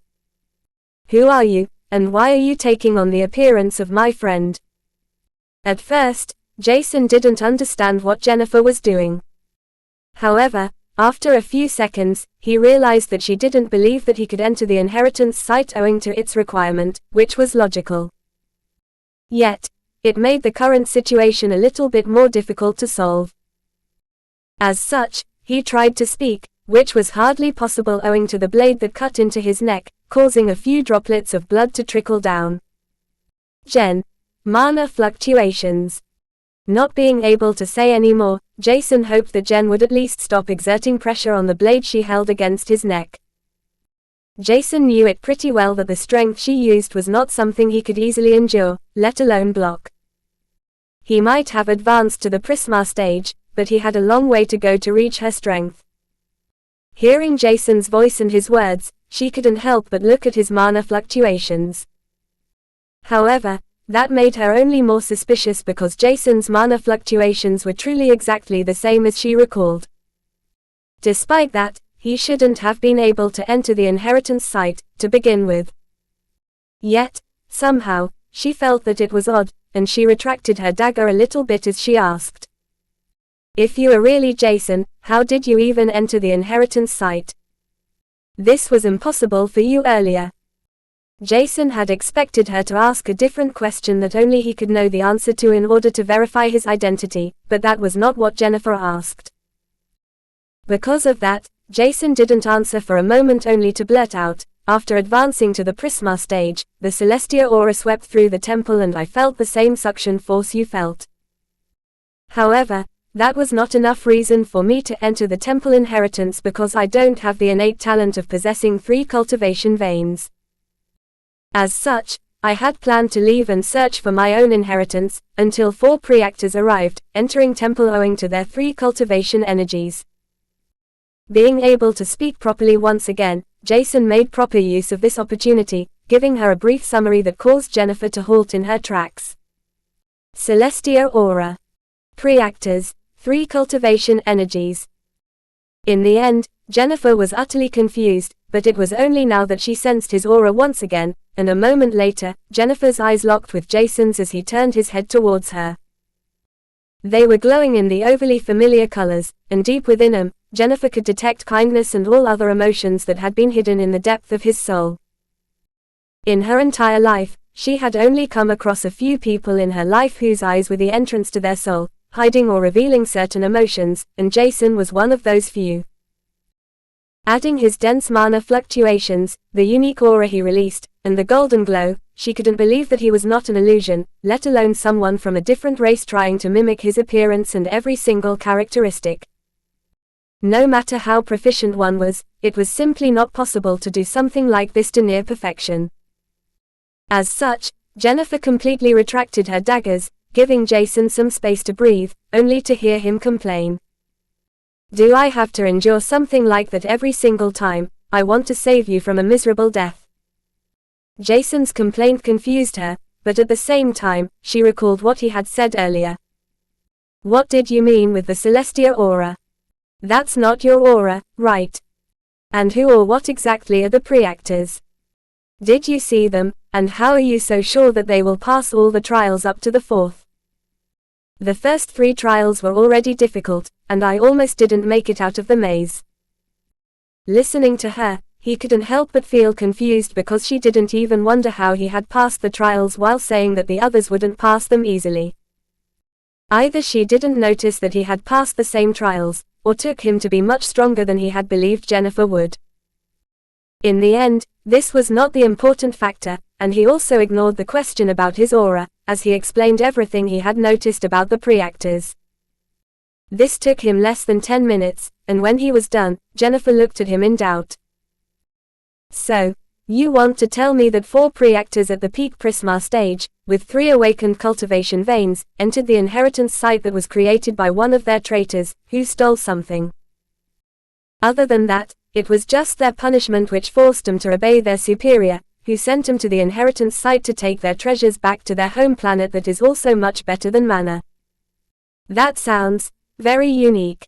"Who are you, and why are you taking on the appearance of my friend?" At first, Jason didn't understand what Jennifer was doing. However, after a few seconds, he realized that she didn't believe that he could enter the inheritance site owing to its requirement, which was logical. Yet, it made the current situation a little bit more difficult to solve. As such, he tried to speak, which was hardly possible owing to the blade that cut into his neck, causing a few droplets of blood to trickle down. "Jen. Mana fluctuations." Not being able to say any more, Jason hoped that Jen would at least stop exerting pressure on the blade she held against his neck. Jason knew it pretty well that the strength she used was not something he could easily endure, let alone block. He might have advanced to the Prisma stage, but he had a long way to go to reach her strength. Hearing Jason's voice and his words, she couldn't help but look at his mana fluctuations. However, that made her only more suspicious because Jason's mana fluctuations were truly exactly the same as she recalled. Despite that, he shouldn't have been able to enter the inheritance site, to begin with. Yet, somehow, she felt that it was odd, and she retracted her dagger a little bit as she asked. "If you are really Jason, how did you even enter the inheritance site? This was impossible for you earlier." Jason had expected her to ask a different question that only he could know the answer to in order to verify his identity, but that was not what Jennifer asked. Because of that, Jason didn't answer for a moment, only to blurt out, "After advancing to the Prisma stage, the Celestia aura swept through the temple and I felt the same suction force you felt. However, that was not enough reason for me to enter the temple inheritance because I don't have the innate talent of possessing 3 cultivation veins. As such, I had planned to leave and search for my own inheritance, until 4 Preactors arrived, entering temple owing to their 3 cultivation energies." Being able to speak properly once again, Jason made proper use of this opportunity, giving her a brief summary that caused Jennifer to halt in her tracks. Celestia aura. Preactors, 3 cultivation energies. In the end, Jennifer was utterly confused, but it was only now that she sensed his aura once again, and a moment later, Jennifer's eyes locked with Jason's as he turned his head towards her. They were glowing in the overly familiar colors, and deep within them, Jennifer could detect kindness and all other emotions that had been hidden in the depth of his soul. In her entire life, she had only come across a few people in her life whose eyes were the entrance to their soul, hiding or revealing certain emotions, and Jason was one of those few. Adding his dense mana fluctuations, the unique aura he released, and the golden glow, she couldn't believe that he was not an illusion, let alone someone from a different race trying to mimic his appearance and every single characteristic. No matter how proficient one was, it was simply not possible to do something like this to near perfection. As such, Jennifer completely retracted her daggers, giving Jason some space to breathe, only to hear him complain. "Do I have to endure something like that every single time? I want to save you from a miserable death." Jason's complaint confused her, but at the same time, she recalled what he had said earlier. "What did you mean with the Celestia aura? That's not your aura, right? And who or what exactly are the Preactors? Did you see them, and how are you so sure that they will pass all the trials up to the fourth? The first 3 trials were already difficult, and I almost didn't make it out of the maze." Listening to her, he couldn't help but feel confused because she didn't even wonder how he had passed the trials while saying that the others wouldn't pass them easily. Either she didn't notice that he had passed the same trials, or took him to be much stronger than he had believed Jennifer would. In the end, this was not the important factor, and he also ignored the question about his aura, as he explained everything he had noticed about the Preactors. This took him less than 10 minutes, and when he was done, Jennifer looked at him in doubt. "So, you want to tell me that 4 Preactors at the peak Prisma stage, with 3 awakened cultivation veins, entered the inheritance site that was created by one of their traitors, who stole something. Other than that, it was just their punishment which forced them to obey their superior, who sent them to the inheritance site to take their treasures back to their home planet that is also much better than Mana. That sounds very unique."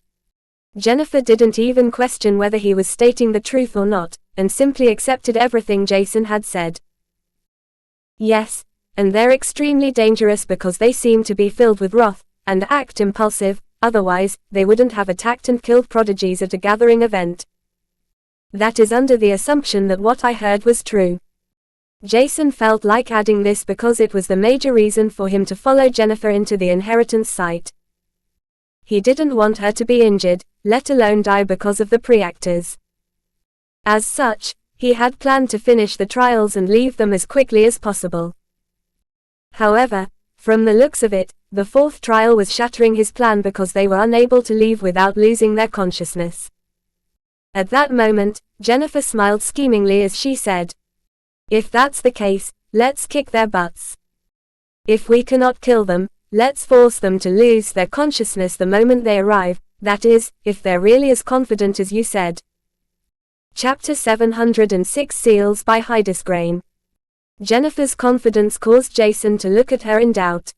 Jennifer didn't even question whether he was stating the truth or not, and simply accepted everything Jason had said. "Yes, and they're extremely dangerous because they seem to be filled with wrath, and act impulsive, otherwise, they wouldn't have attacked and killed prodigies at a gathering event. That is under the assumption that what I heard was true." Jason felt like adding this because it was the major reason for him to follow Jennifer into the inheritance site. He didn't want her to be injured, let alone die because of the Preactors. As such, he had planned to finish the trials and leave them as quickly as possible. However, from the looks of it, the 4th trial was shattering his plan because they were unable to leave without losing their consciousness. At that moment, Jennifer smiled schemingly as she said, "If that's the case, let's kick their butts. If we cannot kill them, let's force them to lose their consciousness the moment they arrive, that is, if they're really as confident as you said." Chapter 706 Seals by Hydesgrain. Jennifer's confidence caused Jason to look at her in doubt.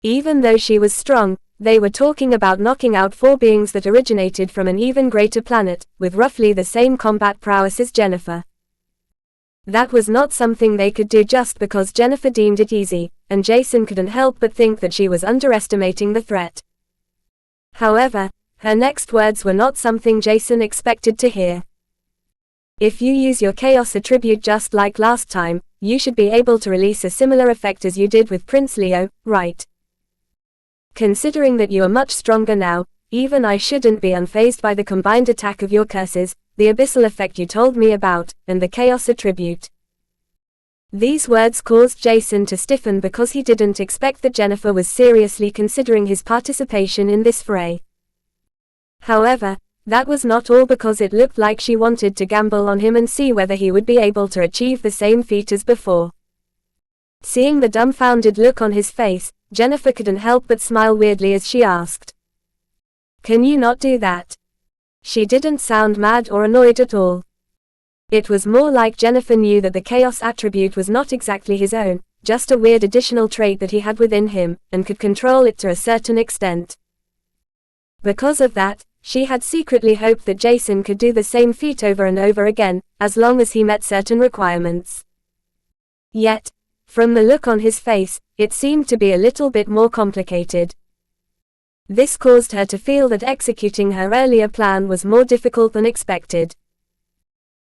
Even though she was strong, they were talking about knocking out 4 beings that originated from an even greater planet, with roughly the same combat prowess as Jennifer. That was not something they could do just because Jennifer deemed it easy, and Jason couldn't help but think that she was underestimating the threat. However, her next words were not something Jason expected to hear. "If you use your Chaos attribute just like last time, you should be able to release a similar effect as you did with Prince Leo, right? Considering that you are much stronger now, even I shouldn't be unfazed by the combined attack of your curses, the abyssal effect you told me about, and the Chaos attribute." These words caused Jason to stiffen because he didn't expect that Jennifer was seriously considering his participation in this fray. However, that was not all because it looked like she wanted to gamble on him and see whether he would be able to achieve the same feat as before. Seeing the dumbfounded look on his face, Jennifer couldn't help but smile weirdly as she asked, "Can you not do that?" She didn't sound mad or annoyed at all. It was more like Jennifer knew that the Chaos attribute was not exactly his own, just a weird additional trait that he had within him, and could control it to a certain extent. Because of that, she had secretly hoped that Jason could do the same feat over and over again, as long as he met certain requirements. Yet, from the look on his face, it seemed to be a little bit more complicated. This caused her to feel that executing her earlier plan was more difficult than expected.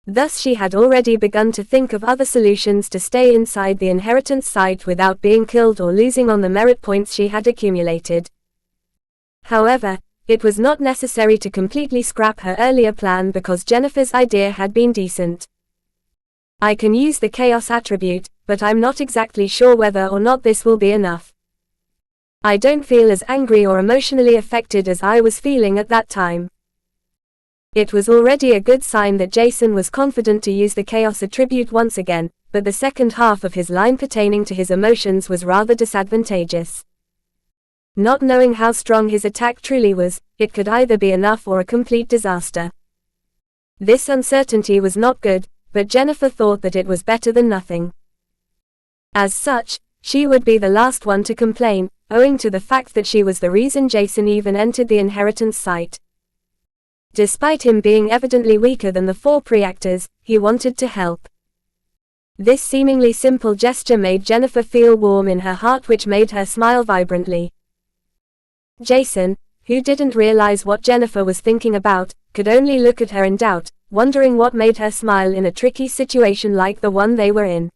Thus she had already begun to think of other solutions to stay inside the inheritance site without being killed or losing on the merit points she had accumulated. However, it was not necessary to completely scrap her earlier plan because Jennifer's idea had been decent. "I can use the Chaos attribute, but I'm not exactly sure whether or not this will be enough. I don't feel as angry or emotionally affected as I was feeling at that time." It was already a good sign that Jason was confident to use the Chaos attribute once again, but the second half of his line pertaining to his emotions was rather disadvantageous. Not knowing how strong his attack truly was, it could either be enough or a complete disaster. This uncertainty was not good, but Jennifer thought that it was better than nothing. As such, she would be the last one to complain, owing to the fact that she was the reason Jason even entered the inheritance site. Despite him being evidently weaker than the 4 preactors, he wanted to help. This seemingly simple gesture made Jennifer feel warm in her heart, which made her smile vibrantly. Jason, who didn't realize what Jennifer was thinking about, could only look at her in doubt, wondering what made her smile in a tricky situation like the one they were in.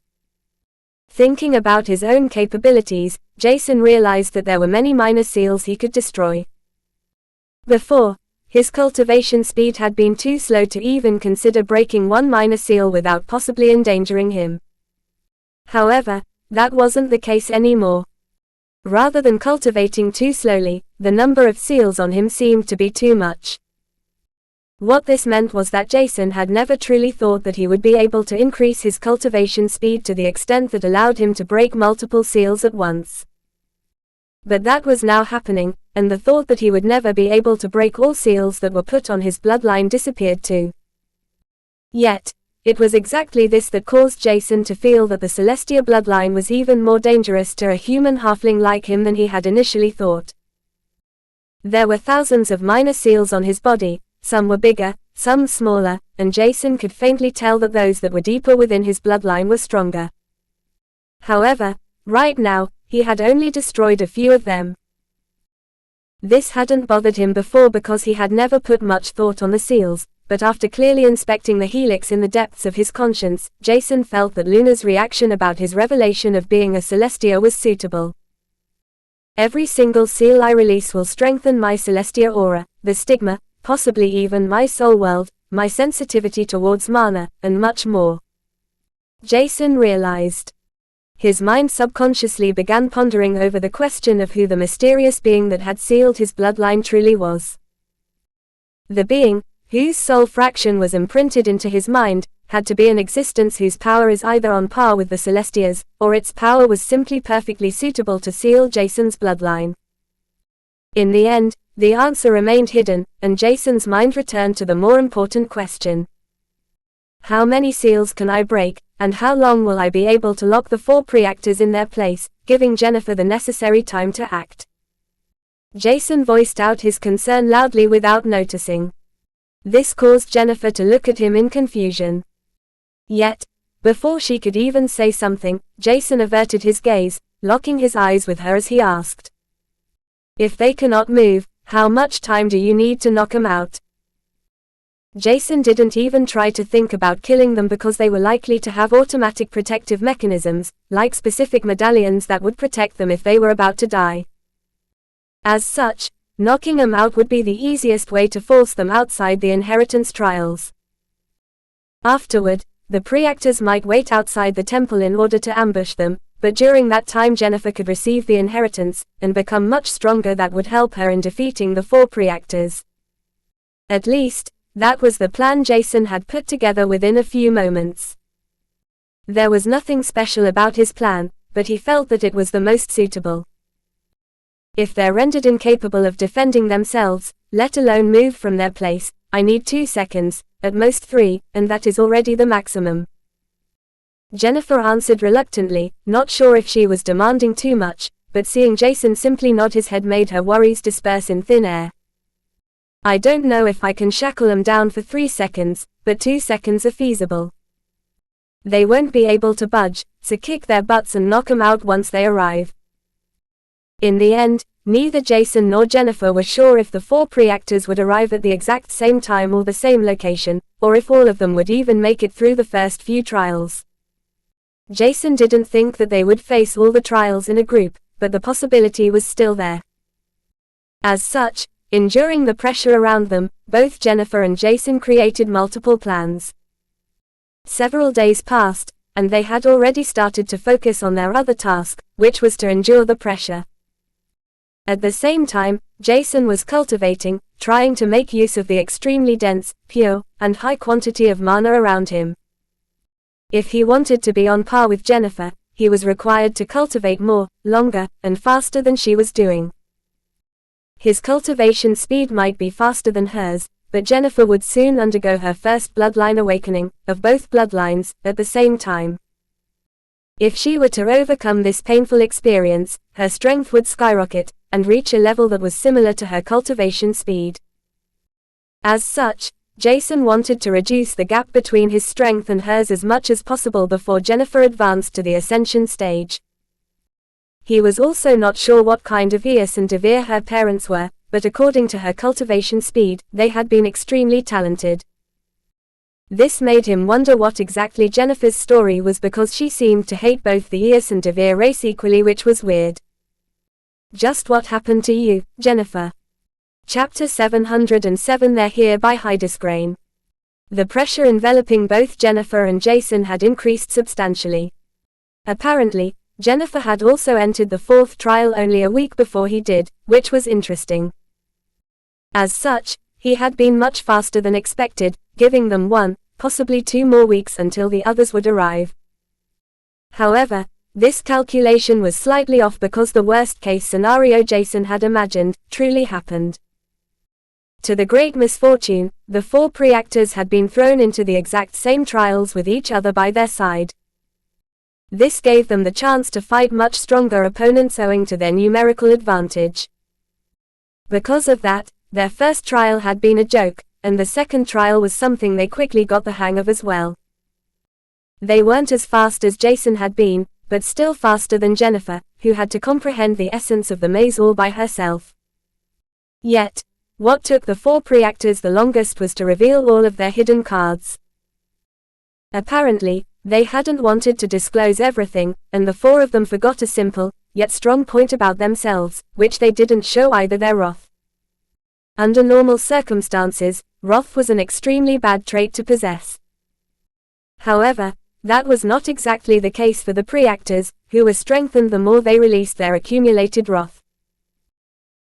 Thinking about his own capabilities, Jason realized that there were many minor seals he could destroy. Before, his cultivation speed had been too slow to even consider breaking one minor seal without possibly endangering him. However, that wasn't the case anymore. Rather than cultivating too slowly, the number of seals on him seemed to be too much. What this meant was that Jason had never truly thought that he would be able to increase his cultivation speed to the extent that allowed him to break multiple seals at once. But that was now happening, and the thought that he would never be able to break all seals that were put on his bloodline disappeared too. Yet, it was exactly this that caused Jason to feel that the Celestia bloodline was even more dangerous to a human halfling like him than he had initially thought. There were thousands of minor seals on his body, some were bigger, some smaller, and Jason could faintly tell that those that were deeper within his bloodline were stronger. However, right now, he had only destroyed a few of them. This hadn't bothered him before because he had never put much thought on the seals, but after clearly inspecting the helix in the depths of his conscience, Jason felt that Luna's reaction about his revelation of being a Celestia was suitable. Every single seal I release will strengthen my Celestia aura, the stigma, possibly even my soul world, my sensitivity towards mana, and much more. Jason realized. His mind subconsciously began pondering over the question of who the mysterious being that had sealed his bloodline truly was. The being, whose soul fraction was imprinted into his mind, had to be an existence whose power is either on par with the Celestia's, or its power was simply perfectly suitable to seal Jason's bloodline. In the end, the answer remained hidden, and Jason's mind returned to the more important question. How many seals can I break, and how long will I be able to lock the 4 preactors in their place, giving Jennifer the necessary time to act? Jason voiced out his concern loudly without noticing. This caused Jennifer to look at him in confusion. Yet, before she could even say something, Jason averted his gaze, locking his eyes with her as he asked. If they cannot move, how much time do you need to knock 'em out? Jason didn't even try to think about killing them because they were likely to have automatic protective mechanisms, like specific medallions that would protect them if they were about to die. As such, knocking them out would be the easiest way to force them outside the inheritance trials. Afterward, the preactors might wait outside the temple in order to ambush them, but during that time Jennifer could receive the inheritance, and become much stronger. That would help her in defeating the 4 preactors. At least, that was the plan Jason had put together within a few moments. There was nothing special about his plan, but he felt that it was the most suitable. If they're rendered incapable of defending themselves, let alone move from their place, I need 2 seconds, at most 3, and that is already the maximum. Jennifer answered reluctantly, not sure if she was demanding too much, but seeing Jason simply nod his head made her worries disperse in thin air. I don't know if I can shackle them down for 3 seconds, but 2 seconds are feasible. They won't be able to budge, so kick their butts and knock them out once they arrive. In the end, neither Jason nor Jennifer were sure if the 4 preactors would arrive at the exact same time or the same location, or if all of them would even make it through the first few trials. Jason didn't think that they would face all the trials in a group, but the possibility was still there. As such, enduring the pressure around them, both Jennifer and Jason created multiple plans. Several days passed, and they had already started to focus on their other task, which was to endure the pressure. At the same time, Jason was cultivating, trying to make use of the extremely dense, pure, and high quantity of mana around him. If he wanted to be on par with Jennifer, he was required to cultivate more, longer, and faster than she was doing. His cultivation speed might be faster than hers, but Jennifer would soon undergo her first bloodline awakening, of both bloodlines, at the same time. If she were to overcome this painful experience, her strength would skyrocket, and reach a level that was similar to her cultivation speed. As such, Jason wanted to reduce the gap between his strength and hers as much as possible before Jennifer advanced to the ascension stage. He was also not sure what kind of Eos and Devere her parents were, but according to her cultivation speed, they had been extremely talented. This made him wonder what exactly Jennifer's story was, because she seemed to hate both the Eos and Devere race equally, which was weird. Just what happened to you, Jennifer? Chapter 707. They're here by Hydesgrain. The pressure enveloping both Jennifer and Jason had increased substantially. Apparently, Jennifer had also entered the fourth trial only a week before he did, which was interesting. As such, he had been much faster than expected, giving them 1, possibly 2 more weeks until the others would arrive. However, this calculation was slightly off, because the worst-case scenario Jason had imagined truly happened. To the great misfortune, the 4 pre-actors had been thrown into the exact same trials with each other by their side. This gave them the chance to fight much stronger opponents owing to their numerical advantage. Because of that, their first trial had been a joke, and the second trial was something they quickly got the hang of as well. They weren't as fast as Jason had been, but still faster than Jennifer, who had to comprehend the essence of the maze all by herself. Yet, what took the 4 pre-actors the longest was to reveal all of their hidden cards. Apparently, they hadn't wanted to disclose everything, and the 4 of them forgot a simple, yet strong point about themselves, which they didn't show either: their wrath. Under normal circumstances, wrath was an extremely bad trait to possess. However, that was not exactly the case for the pre-actors, who were strengthened the more they released their accumulated wrath.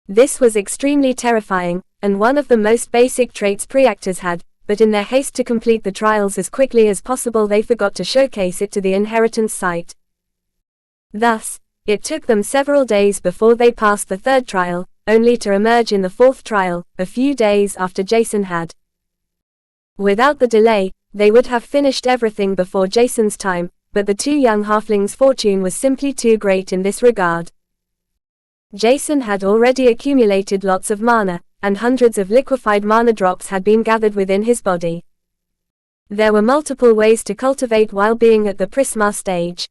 This was extremely terrifying, and one of the most basic traits pre-actors had, but in their haste to complete the trials as quickly as possible they forgot to showcase it to the inheritance site. Thus, it took them several days before they passed the 3rd trial, only to emerge in the 4th trial, a few days after Jason had. Without the delay, they would have finished everything before Jason's time, but the 2 young halflings' fortune was simply too great in this regard. Jason had already accumulated lots of mana, and hundreds of liquefied mana drops had been gathered within his body. There were multiple ways to cultivate while being at the Prisma stage.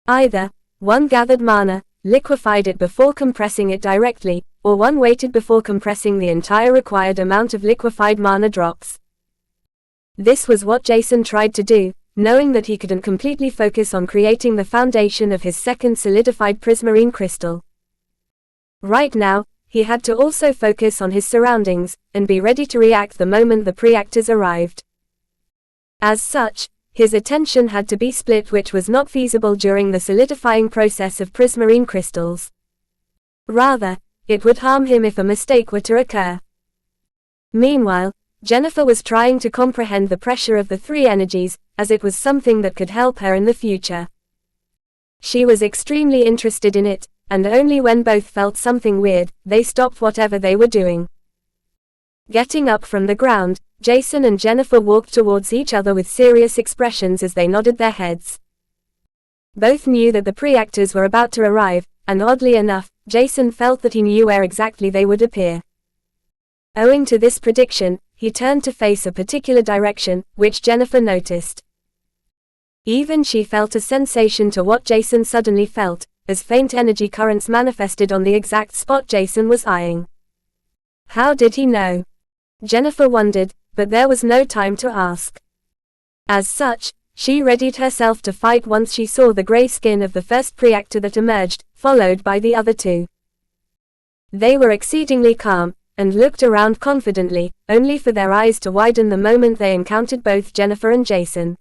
Either, 1 gathered mana, liquefied it before compressing it directly, or 1 waited before compressing the entire required amount of liquefied mana drops. This was what Jason tried to do, knowing that he couldn't completely focus on creating the foundation of his second solidified prismarine crystal. Right now, he had to also focus on his surroundings, and be ready to react the moment the pre-actors arrived. As such, his attention had to be split, which was not feasible during the solidifying process of prismarine crystals. Rather, it would harm him if a mistake were to occur. Meanwhile, Jennifer was trying to comprehend the pressure of the 3 energies, as it was something that could help her in the future. She was extremely interested in it, and only when both felt something weird, they stopped whatever they were doing. Getting up from the ground, Jason and Jennifer walked towards each other with serious expressions as they nodded their heads. Both knew that the pre-actors were about to arrive, and oddly enough, Jason felt that he knew where exactly they would appear. Owing to this prediction, he turned to face a particular direction, which Jennifer noticed. Even she felt a sensation to what Jason suddenly felt, as faint energy currents manifested on the exact spot Jason was eyeing. How did he know? Jennifer wondered, but there was no time to ask. As such, she readied herself to fight once she saw the gray skin of the first pre-actor that emerged, followed by the other 2. They were exceedingly calm, and looked around confidently, only for their eyes to widen the moment they encountered both Jennifer and Jason.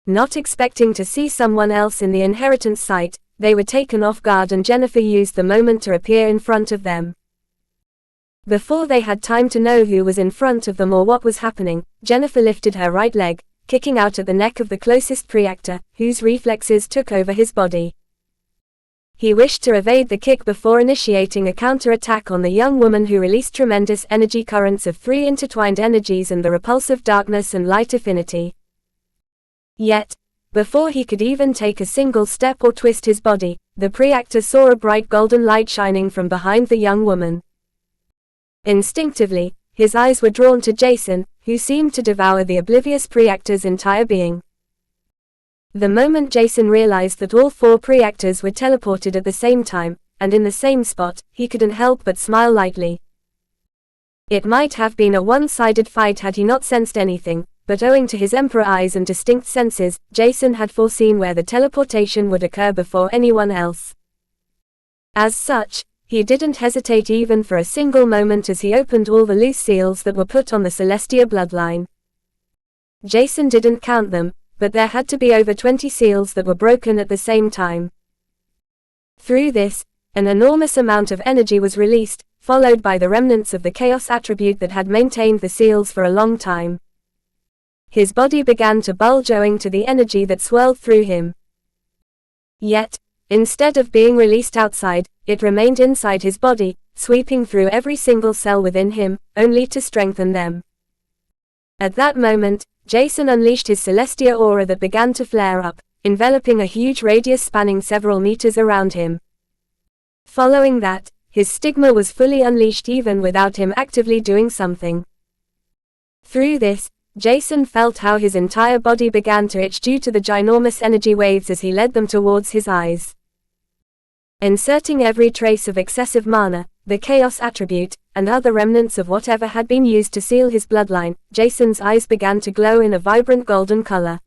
Not expecting to see someone else in the inheritance site, they were taken off guard, and Jennifer used the moment to appear in front of them. Before they had time to know who was in front of them or what was happening, Jennifer lifted her right leg, kicking out at the neck of the closest pre-actor, whose reflexes took over his body. He wished to evade the kick before initiating a counter-attack on the young woman who released tremendous energy currents of 3 intertwined energies and the repulsive darkness and light affinity. Yet, before he could even take a single step or twist his body, the Preactor saw a bright golden light shining from behind the young woman. Instinctively, his eyes were drawn to Jason, who seemed to devour the oblivious Preactor's entire being. The moment Jason realized that all 4 Preactors were teleported at the same time, and in the same spot, he couldn't help but smile lightly. It might have been a one-sided fight had he not sensed anything, but owing to his Emperor eyes and distinct senses, Jason had foreseen where the teleportation would occur before anyone else. As such, he didn't hesitate even for a single moment as he opened all the loose seals that were put on the Celestia bloodline. Jason didn't count them, but there had to be over 20 seals that were broken at the same time. Through this, an enormous amount of energy was released, followed by the remnants of the chaos attribute that had maintained the seals for a long time. His body began to bulge owing to the energy that swirled through him. Yet, instead of being released outside, it remained inside his body, sweeping through every single cell within him, only to strengthen them. At that moment, Jason unleashed his Celestia aura that began to flare up, enveloping a huge radius spanning several meters around him. Following that, his stigma was fully unleashed even without him actively doing something. Through this, Jason felt how his entire body began to itch due to the ginormous energy waves as he led them towards his eyes. Inserting every trace of excessive mana, the chaos attribute, and other remnants of whatever had been used to seal his bloodline, Jason's eyes began to glow in a vibrant golden color.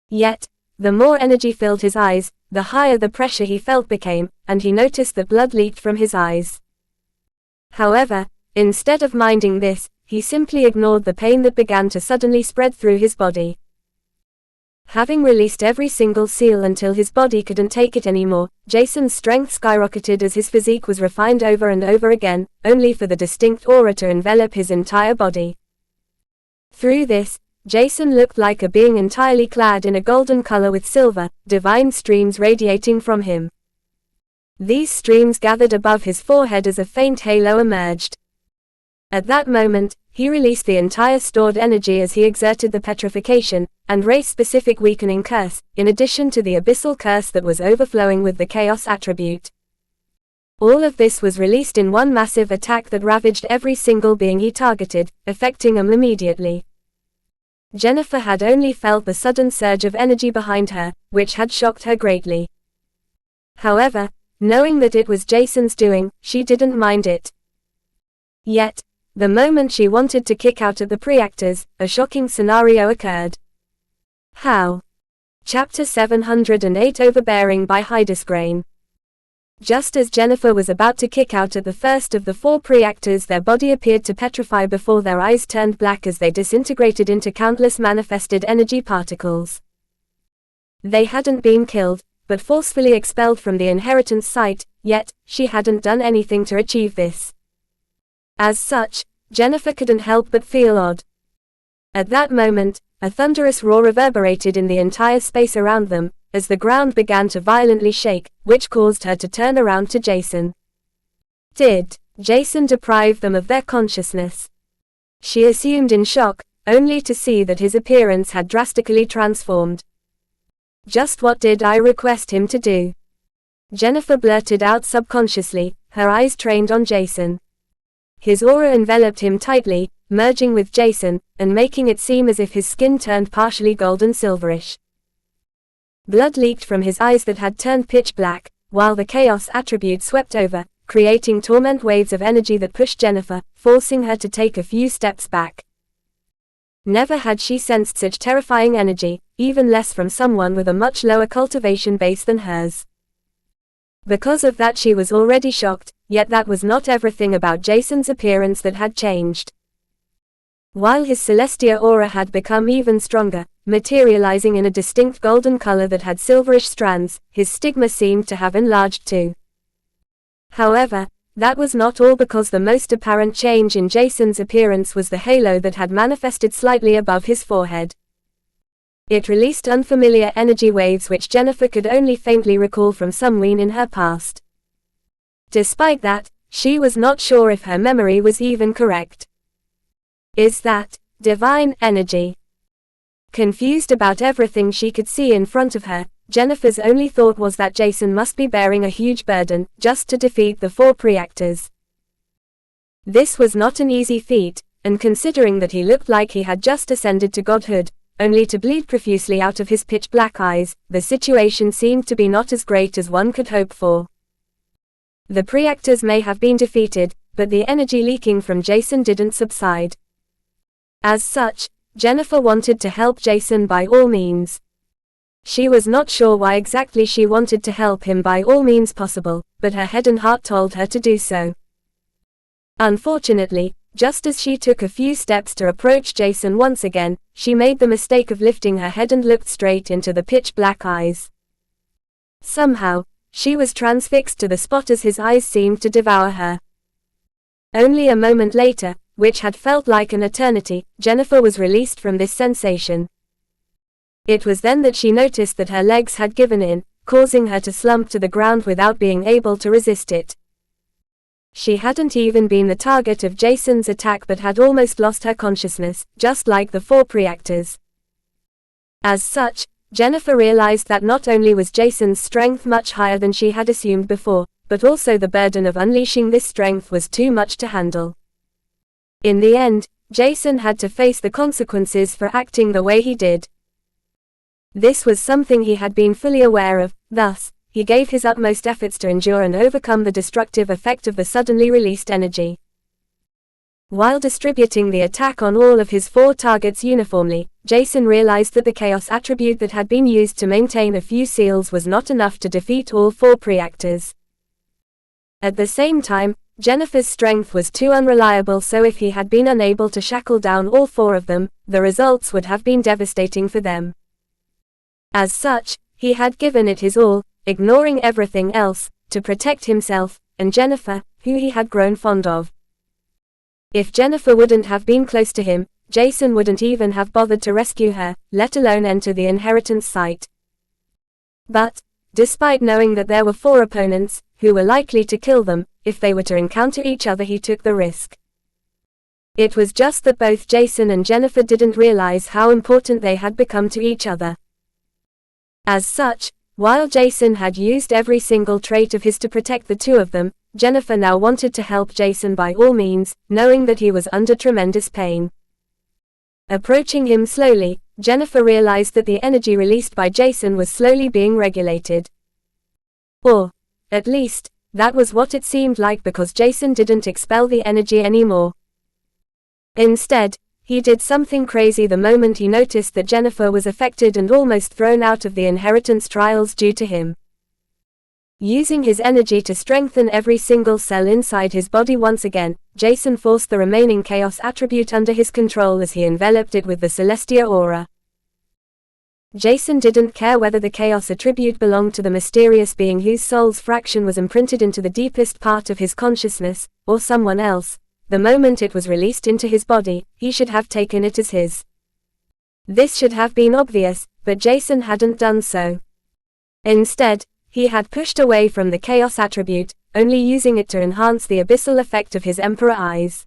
Yet, the more energy filled his eyes, the higher the pressure he felt became, and he noticed that blood leaked from his eyes. However, instead of minding this, he simply ignored the pain that began to suddenly spread through his body. Having released every single seal until his body couldn't take it anymore, Jason's strength skyrocketed as his physique was refined over and over again, only for the distinct aura to envelop his entire body. Through this, Jason looked like a being entirely clad in a golden color with silver, divine streams radiating from him. These streams gathered above his forehead as a faint halo emerged. At that moment, he released the entire stored energy as he exerted the petrification and race-specific weakening curse, in addition to the abyssal curse that was overflowing with the chaos attribute. All of this was released in one massive attack that ravaged every single being he targeted, affecting them immediately. Jennifer had only felt the sudden surge of energy behind her, which had shocked her greatly. However, knowing that it was Jason's doing, she didn't mind it. Yet, the moment she wanted to kick out at the Preactors, a shocking scenario occurred. How? Chapter 708 Overbearing by Hydesgrain. Just as Jennifer was about to kick out at the first of the 4 Preactors, their body appeared to petrify before their eyes turned black as they disintegrated into countless manifested energy particles. They hadn't been killed, but forcefully expelled from the inheritance site, yet, she hadn't done anything to achieve this. As such, Jennifer couldn't help but feel odd. At that moment, a thunderous roar reverberated in the entire space around them, as the ground began to violently shake, which caused her to turn around to Jason. Did Jason deprive them of their consciousness? She assumed in shock, only to see that his appearance had drastically transformed. Just what did I request him to do? Jennifer blurted out subconsciously, her eyes trained on Jason. His aura enveloped him tightly, merging with Jason, and making it seem as if his skin turned partially golden silverish. Blood leaked from his eyes that had turned pitch black, while the chaos attribute swept over, creating torment waves of energy that pushed Jennifer, forcing her to take a few steps back. Never had she sensed such terrifying energy, even less from someone with a much lower cultivation base than hers. Because of that she was already shocked, yet that was not everything about Jason's appearance that had changed. While his Celestia aura had become even stronger, materializing in a distinct golden color that had silverish strands, his stigma seemed to have enlarged too. However, that was not all, because the most apparent change in Jason's appearance was the halo that had manifested slightly above his forehead. It released unfamiliar energy waves which Jennifer could only faintly recall from somewhere in her past. Despite that, she was not sure if her memory was even correct. Is that divine energy? Confused about everything she could see in front of her, Jennifer's only thought was that Jason must be bearing a huge burden, just to defeat the 4 Preactors. This was not an easy feat, and considering that he looked like he had just ascended to godhood, only to bleed profusely out of his pitch-black eyes, the situation seemed to be not as great as one could hope for. The Preactors may have been defeated, but the energy leaking from Jason didn't subside. As such, Jennifer wanted to help Jason by all means. She was not sure why exactly she wanted to help him by all means possible, but her head and heart told her to do so. Unfortunately, just as she took a few steps to approach Jason once again, she made the mistake of lifting her head and looked straight into the pitch-black eyes. Somehow, she was transfixed to the spot as his eyes seemed to devour her. Only a moment later, which had felt like an eternity, Jennifer was released from this sensation. It was then that she noticed that her legs had given in, causing her to slump to the ground without being able to resist it. She hadn't even been the target of Jason's attack but had almost lost her consciousness, just like the 4 Preactors. As such, Jennifer realized that not only was Jason's strength much higher than she had assumed before, but also the burden of unleashing this strength was too much to handle. In the end, Jason had to face the consequences for acting the way he did. This was something he had been fully aware of, thus, he gave his utmost efforts to endure and overcome the destructive effect of the suddenly released energy. While distributing the attack on all of his 4 targets uniformly, Jason realized that the chaos attribute that had been used to maintain a few seals was not enough to defeat all 4 Preactors. At the same time, Jennifer's strength was too unreliable, so if he had been unable to shackle down all 4 of them, the results would have been devastating for them. As such, he had given it his all, ignoring everything else, to protect himself, and Jennifer, who he had grown fond of. If Jennifer wouldn't have been close to him, Jason wouldn't even have bothered to rescue her, let alone enter the inheritance site. But, despite knowing that there were 4 opponents, who were likely to kill them, if they were to encounter each other, he took the risk. It was just that both Jason and Jennifer didn't realize how important they had become to each other. As such, while Jason had used every single trait of his to protect the 2 of them, Jennifer now wanted to help Jason by all means, knowing that he was under tremendous pain. Approaching him slowly, Jennifer realized that the energy released by Jason was slowly being regulated. Or, at least, that was what it seemed like, because Jason didn't expel the energy anymore. Instead, he did something crazy the moment he noticed that Jennifer was affected and almost thrown out of the inheritance trials due to him. Using his energy to strengthen every single cell inside his body once again, Jason forced the remaining chaos attribute under his control as he enveloped it with the Celestia aura. Jason didn't care whether the chaos attribute belonged to the mysterious being whose soul's fraction was imprinted into the deepest part of his consciousness, or someone else. The moment it was released into his body, he should have taken it as his. This should have been obvious, but Jason hadn't done so. Instead, he had pushed away from the chaos attribute, only using it to enhance the abyssal effect of his Emperor eyes.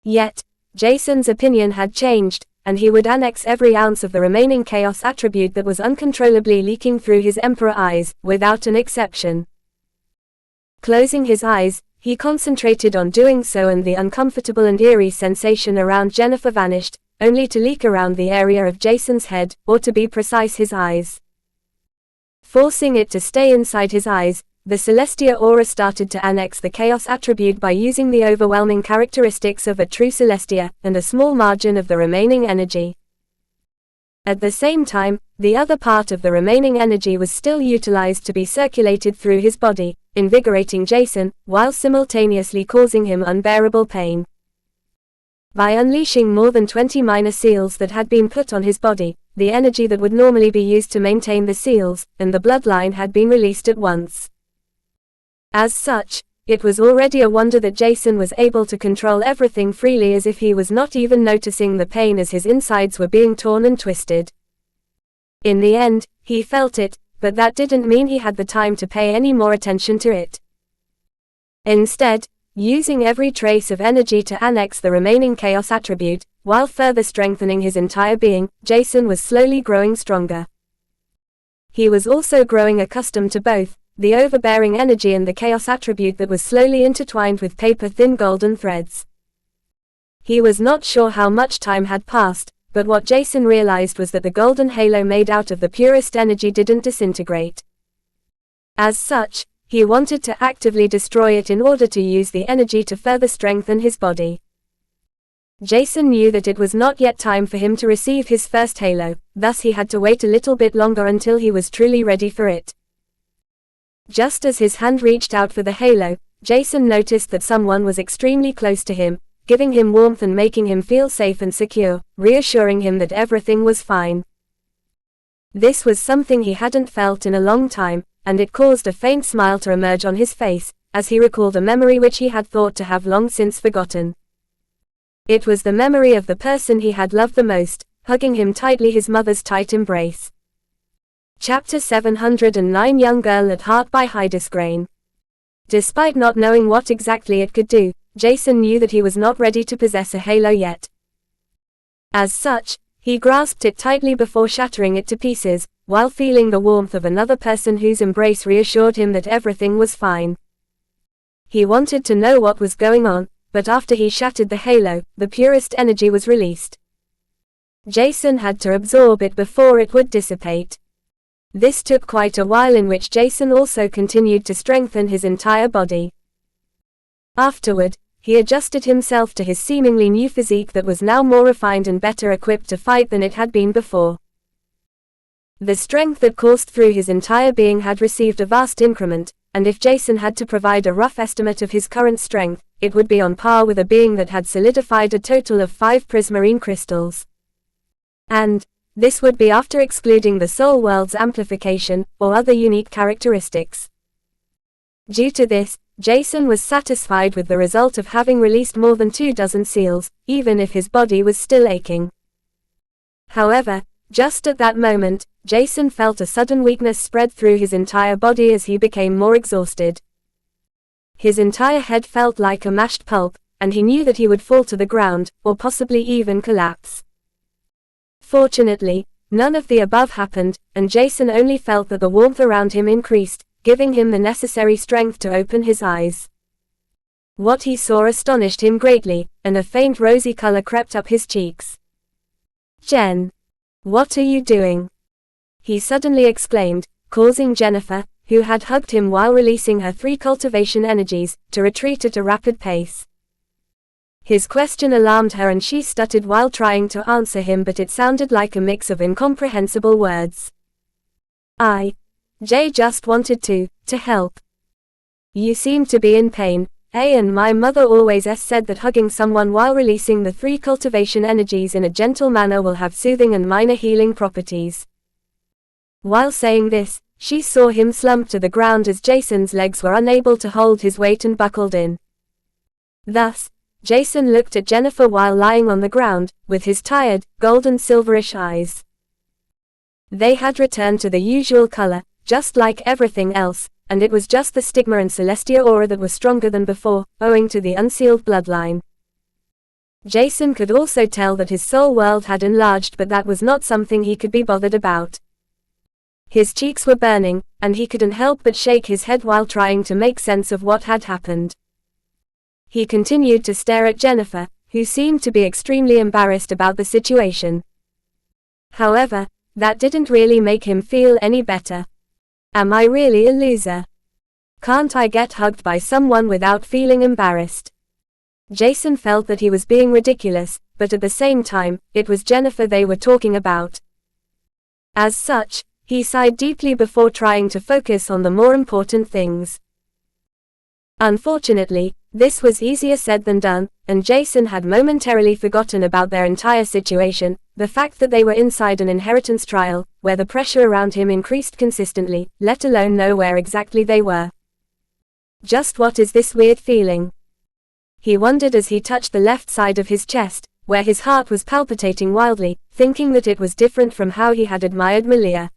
Yet, Jason's opinion had changed, and he would annex every ounce of the remaining chaos attribute that was uncontrollably leaking through his Emperor eyes, without an exception. Closing his eyes, he concentrated on doing so, and the uncomfortable and eerie sensation around Jennifer vanished, only to leak around the area of Jason's head, or to be precise, his eyes. Forcing it to stay inside his eyes, the Celestia aura started to annex the chaos attribute by using the overwhelming characteristics of a true Celestia, and a small margin of the remaining energy. At the same time, the other part of the remaining energy was still utilized to be circulated through his body, invigorating Jason, while simultaneously causing him unbearable pain. By unleashing more than 20 minor seals that had been put on his body, the energy that would normally be used to maintain the seals, and the bloodline had been released at once. As such, it was already a wonder that Jason was able to control everything freely, as if he was not even noticing the pain as his insides were being torn and twisted. In the end, he felt it, but that didn't mean he had the time to pay any more attention to it. Instead, using every trace of energy to annex the remaining chaos attribute, while further strengthening his entire being, Jason was slowly growing stronger. He was also growing accustomed to both, the overbearing energy and the chaos attribute that was slowly intertwined with paper-thin golden threads. He was not sure how much time had passed, but what Jason realized was that the golden halo made out of the purest energy didn't disintegrate. As such, he wanted to actively destroy it in order to use the energy to further strengthen his body. Jason knew that it was not yet time for him to receive his first halo, thus he had to wait a little bit longer until he was truly ready for it. Just as his hand reached out for the halo, Jason noticed that someone was extremely close to him, giving him warmth and making him feel safe and secure, reassuring him that everything was fine. This was something he hadn't felt in a long time, and it caused a faint smile to emerge on his face, as he recalled a memory which he had thought to have long since forgotten. It was the memory of the person he had loved the most, hugging him tightly, his mother's tight embrace. Chapter 709, Young Girl at Heart by Heidis Grain. Despite not knowing what exactly it could do, Jason knew that he was not ready to possess a halo yet. As such, he grasped it tightly before shattering it to pieces, while feeling the warmth of another person whose embrace reassured him that everything was fine. He wanted to know what was going on, but after he shattered the halo, the purest energy was released. Jason had to absorb it before it would dissipate. This took quite a while, in which Jason also continued to strengthen his entire body. Afterward, he adjusted himself to his seemingly new physique that was now more refined and better equipped to fight than it had been before. The strength that coursed through his entire being had received a vast increment, and if Jason had to provide a rough estimate of his current strength, it would be on par with a being that had solidified a total of 5 prismarine crystals. And this would be after excluding the soul world's amplification, or other unique characteristics. Due to this, Jason was satisfied with the result of having released more than 24 seals, even if his body was still aching. However, just at that moment, Jason felt a sudden weakness spread through his entire body as he became more exhausted. His entire head felt like a mashed pulp, and he knew that he would fall to the ground, or possibly even collapse. Fortunately, none of the above happened, and Jason only felt that the warmth around him increased, giving him the necessary strength to open his eyes. What he saw astonished him greatly, and a faint rosy color crept up his cheeks. "Jen! What are you doing?" he suddenly exclaimed, causing Jennifer, who had hugged him while releasing her 3 cultivation energies, to retreat at a rapid pace. His question alarmed her and she stuttered while trying to answer him, but it sounded like a mix of incomprehensible words. Jay just wanted to help. You seem to be in pain, and my mother always said that hugging someone while releasing the 3 cultivation energies in a gentle manner will have soothing and minor healing properties. While saying this, she saw him slump to the ground as Jason's legs were unable to hold his weight and buckled in. Thus, Jason looked at Jennifer while lying on the ground, with his tired, golden silverish eyes. They had returned to the usual color, just like everything else, and it was just the stigma and Celestia aura that was stronger than before, owing to the unsealed bloodline. Jason could also tell that his soul world had enlarged, but that was not something he could be bothered about. His cheeks were burning, and he couldn't help but shake his head while trying to make sense of what had happened. He continued to stare at Jennifer, who seemed to be extremely embarrassed about the situation. However, that didn't really make him feel any better. Am I really a loser? Can't I get hugged by someone without feeling embarrassed? Jason felt that he was being ridiculous, but at the same time, it was Jennifer they were talking about. As such, he sighed deeply before trying to focus on the more important things. Unfortunately, this was easier said than done, and Jason had momentarily forgotten about their entire situation, the fact that they were inside an inheritance trial, where the pressure around him increased consistently, let alone know where exactly they were. Just what is this weird feeling? He wondered as he touched the left side of his chest, where his heart was palpitating wildly, thinking that it was different from how he had admired Malia.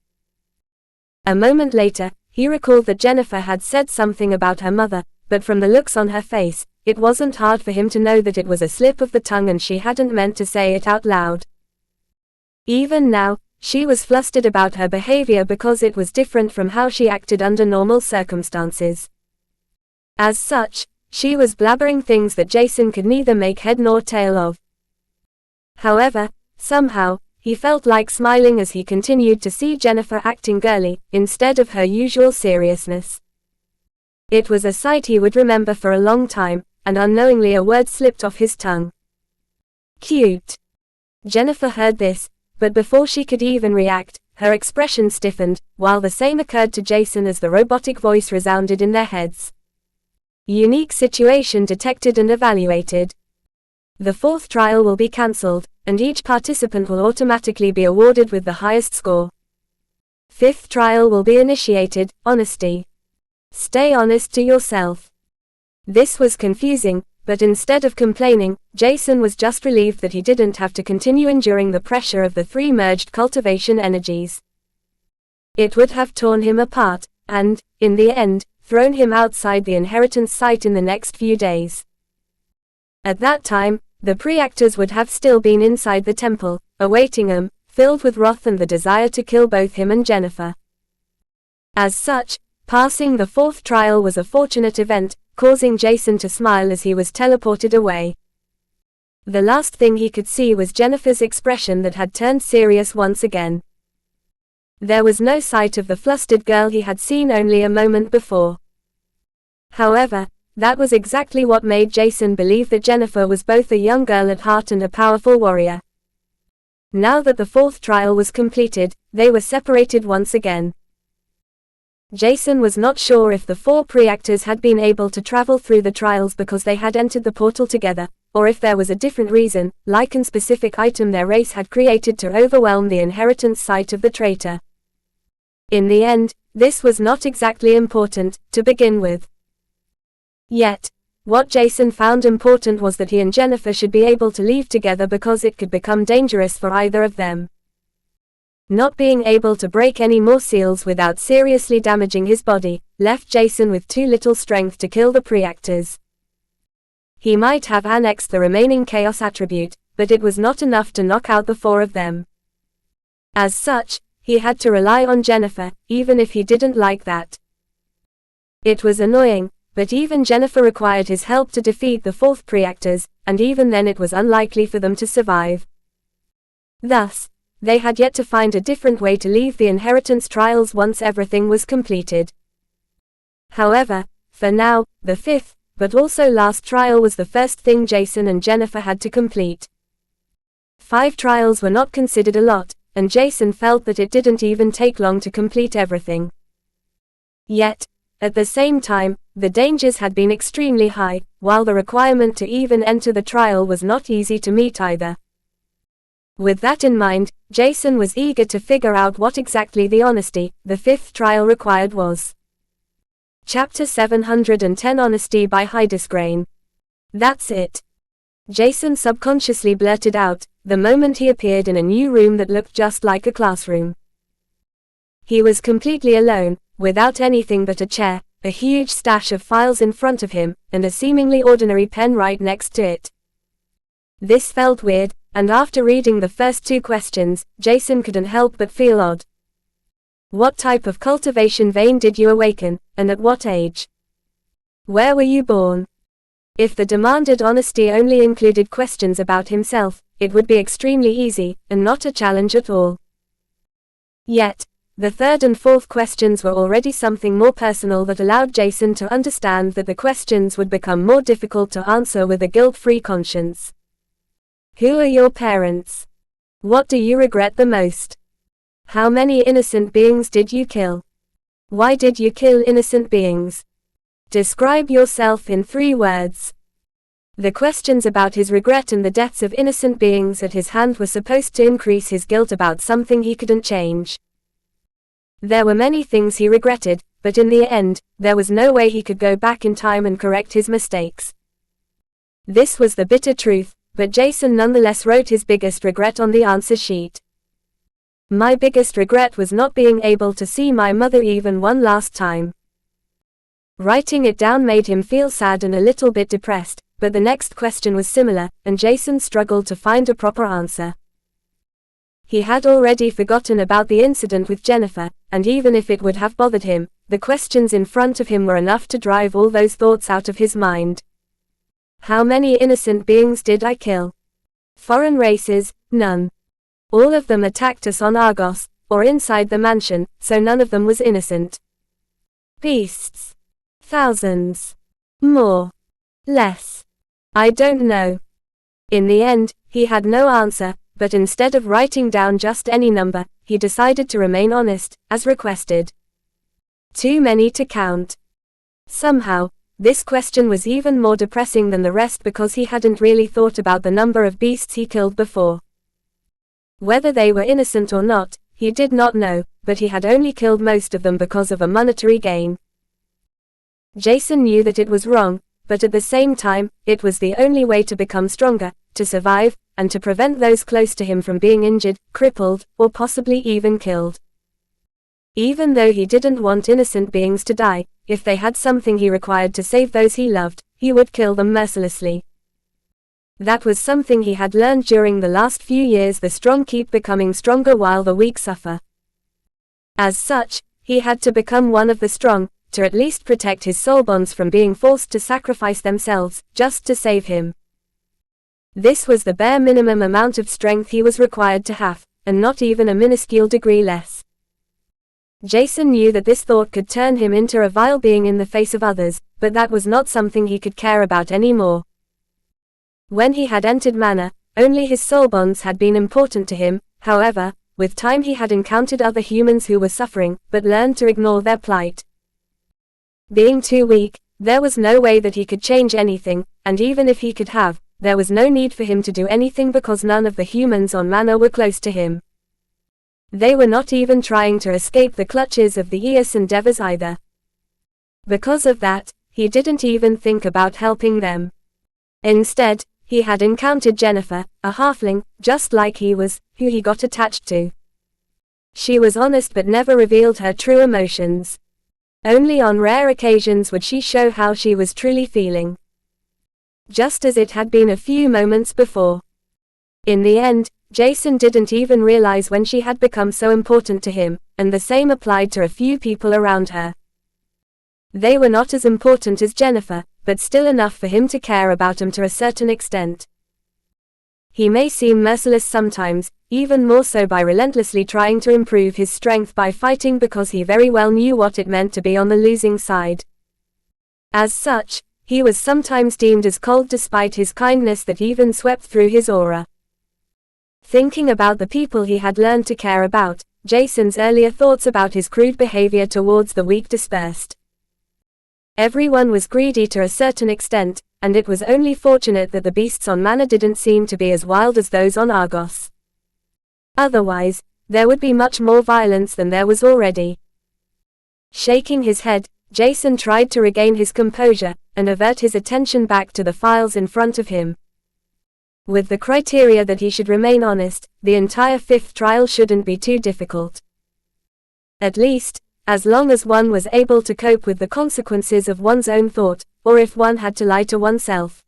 A moment later, he recalled that Jennifer had said something about her mother, but from the looks on her face, it wasn't hard for him to know that it was a slip of the tongue and she hadn't meant to say it out loud. Even now, she was flustered about her behavior because it was different from how she acted under normal circumstances. As such, she was blabbering things that Jason could neither make head nor tail of. However, somehow, he felt like smiling as he continued to see Jennifer acting girly, instead of her usual seriousness. It was a sight he would remember for a long time, and unknowingly a word slipped off his tongue. Cute. Jennifer heard this, but before she could even react, her expression stiffened, while the same occurred to Jason as the robotic voice resounded in their heads. Unique situation detected and evaluated. The fourth trial will be cancelled, and each participant will automatically be awarded with the highest score. Fifth trial will be initiated, honesty. Stay honest to yourself. This was confusing, but instead of complaining, Jason was just relieved that he didn't have to continue enduring the pressure of the three merged cultivation energies. It would have torn him apart, and, in the end, thrown him outside the inheritance site in the next few days. At that time, the pre-actors would have still been inside the temple, awaiting him, filled with wrath and the desire to kill both him and Jennifer. As such, passing the fourth trial was a fortunate event, causing Jason to smile as he was teleported away. The last thing he could see was Jennifer's expression that had turned serious once again. There was no sight of the flustered girl he had seen only a moment before. However, that was exactly what made Jason believe that Jennifer was both a young girl at heart and a powerful warrior. Now that the fourth trial was completed, they were separated once again. Jason was not sure if the four pre-actors had been able to travel through the trials because they had entered the portal together, or if there was a different reason, like an specific item their race had created to overwhelm the inheritance site of the traitor. In the end, this was not exactly important, to begin with. Yet, what Jason found important was that he and Jennifer should be able to leave together because it could become dangerous for either of them. Not being able to break any more seals without seriously damaging his body, left Jason with too little strength to kill the pre-actors. He might have annexed the remaining chaos attribute, but it was not enough to knock out the four of them. As such, he had to rely on Jennifer, even if he didn't like that. It was annoying, but even Jennifer required his help to defeat the fourth pre-actors, and even then it was unlikely for them to survive. Thus, they had yet to find a different way to leave the inheritance trials once everything was completed. However, for now, the fifth, but also last trial was the first thing Jason and Jennifer had to complete. 5 trials were not considered a lot, and Jason felt that it didn't even take long to complete everything. Yet, at the same time, the dangers had been extremely high, while the requirement to even enter the trial was not easy to meet either. With that in mind, Jason was eager to figure out what exactly the honesty, the fifth trial required was. Chapter 710 Honesty by Hydesgrain. That's it. Jason subconsciously blurted out, the moment he appeared in a new room that looked just like a classroom. He was completely alone, without anything but a chair, a huge stash of files in front of him, and a seemingly ordinary pen right next to it. This felt weird, and after reading the first 2 questions, Jason couldn't help but feel odd. What type of cultivation vein did you awaken, and at what age? Where were you born? If the demanded honesty only included questions about himself, it would be extremely easy, and not a challenge at all. Yet, the 3rd and 4th questions were already something more personal that allowed Jason to understand that the questions would become more difficult to answer with a guilt-free conscience. Who are your parents? What do you regret the most? How many innocent beings did you kill? Why did you kill innocent beings? Describe yourself in 3 words. The questions about his regret and the deaths of innocent beings at his hand were supposed to increase his guilt about something he couldn't change. There were many things he regretted, but in the end, there was no way he could go back in time and correct his mistakes. This was the bitter truth, but Jason nonetheless wrote his biggest regret on the answer sheet. My biggest regret was not being able to see my mother even one last time. Writing it down made him feel sad and a little bit depressed, but the next question was similar, and Jason struggled to find a proper answer. He had already forgotten about the incident with Jennifer, and even if it would have bothered him, the questions in front of him were enough to drive all those thoughts out of his mind. How many innocent beings did I kill? Foreign races, none. All of them attacked us on Argos, or inside the mansion, so none of them was innocent. Beasts. Thousands. More. Less. I don't know. In the end, he had no answer, but instead of writing down just any number, he decided to remain honest, as requested. Too many to count. Somehow, this question was even more depressing than the rest because he hadn't really thought about the number of beasts he killed before. Whether they were innocent or not, he did not know, but he had only killed most of them because of a monetary gain. Jason knew that it was wrong, but at the same time, it was the only way to become stronger, to survive, and to prevent those close to him from being injured, crippled, or possibly even killed. Even though he didn't want innocent beings to die, if they had something he required to save those he loved, he would kill them mercilessly. That was something he had learned during the last few years. The strong keep becoming stronger while the weak suffer. As such, he had to become one of the strong, to at least protect his soul bonds from being forced to sacrifice themselves, just to save him. This was the bare minimum amount of strength he was required to have, and not even a minuscule degree less. Jason knew that this thought could turn him into a vile being in the face of others, but that was not something he could care about anymore. When he had entered Manor, only his soul bonds had been important to him. However, with time he had encountered other humans who were suffering, but learned to ignore their plight. Being too weak, there was no way that he could change anything, and even if he could have, there was no need for him to do anything because none of the humans on Manor were close to him. They were not even trying to escape the clutches of the Eos and Devas either. Because of that, he didn't even think about helping them. Instead, he had encountered Jennifer, a halfling, just like he was, who he got attached to. She was honest but never revealed her true emotions. Only on rare occasions would she show how she was truly feeling. Just as it had been a few moments before. In the end, Jason didn't even realize when she had become so important to him, and the same applied to a few people around her. They were not as important as Jennifer, but still enough for him to care about them to a certain extent. He may seem merciless sometimes, even more so by relentlessly trying to improve his strength by fighting because he very well knew what it meant to be on the losing side. As such, he was sometimes deemed as cold despite his kindness that even swept through his aura. Thinking about the people he had learned to care about, Jason's earlier thoughts about his crude behavior towards the weak dispersed. Everyone was greedy to a certain extent, and it was only fortunate that the beasts on Manor didn't seem to be as wild as those on Argos. Otherwise, there would be much more violence than there was already. Shaking his head, Jason tried to regain his composure, and avert his attention back to the files in front of him. With the criteria that he should remain honest, the entire fifth trial shouldn't be too difficult. At least, as long as one was able to cope with the consequences of one's own thought, or if one had to lie to oneself.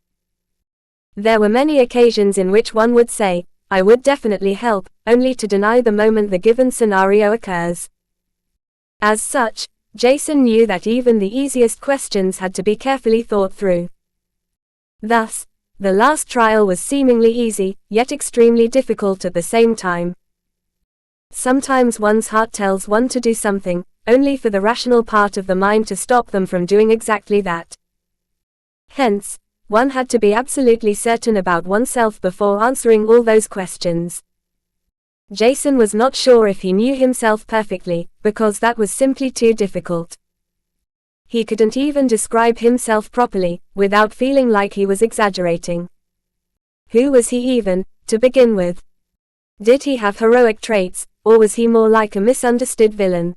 There were many occasions in which one would say, "I would definitely help," only to deny the moment the given scenario occurs. As such, Jason knew that even the easiest questions had to be carefully thought through. Thus, the last trial was seemingly easy, yet extremely difficult at the same time. Sometimes one's heart tells one to do something, only for the rational part of the mind to stop them from doing exactly that. Hence, one had to be absolutely certain about oneself before answering all those questions. Jason was not sure if he knew himself perfectly, because that was simply too difficult. He couldn't even describe himself properly, without feeling like he was exaggerating. Who was he even, to begin with? Did he have heroic traits, or was he more like a misunderstood villain?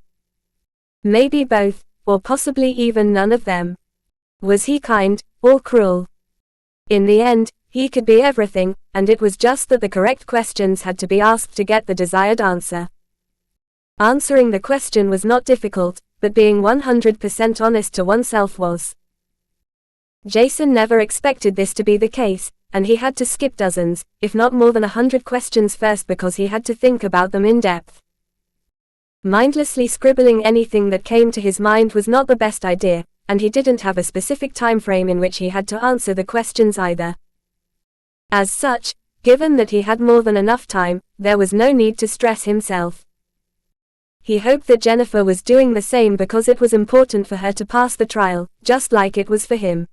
Maybe both, or possibly even none of them. Was he kind, or cruel? In the end, He could be everything, and it was just that the correct questions had to be asked to get the desired answer. Answering the question was not difficult, but being 100% honest to oneself was. Jason never expected this to be the case, and he had to skip dozens, if not more than 100 questions first because he had to think about them in depth. Mindlessly scribbling anything that came to his mind was not the best idea, and he didn't have a specific time frame in which he had to answer the questions either. As such, given that he had more than enough time, there was no need to stress himself. He hoped that Jennifer was doing the same because it was important for her to pass the trial, just like it was for him.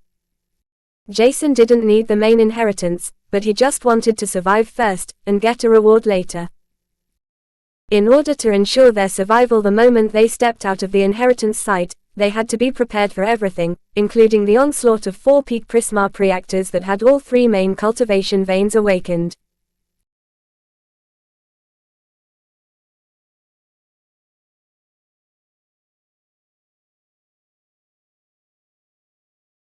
Jason didn't need the main inheritance, but he just wanted to survive first, and get a reward later. In order to ensure their survival the moment they stepped out of the inheritance site, they had to be prepared for everything, including the onslaught of 4 peak Prisma reactors that had all 3 main cultivation veins awakened.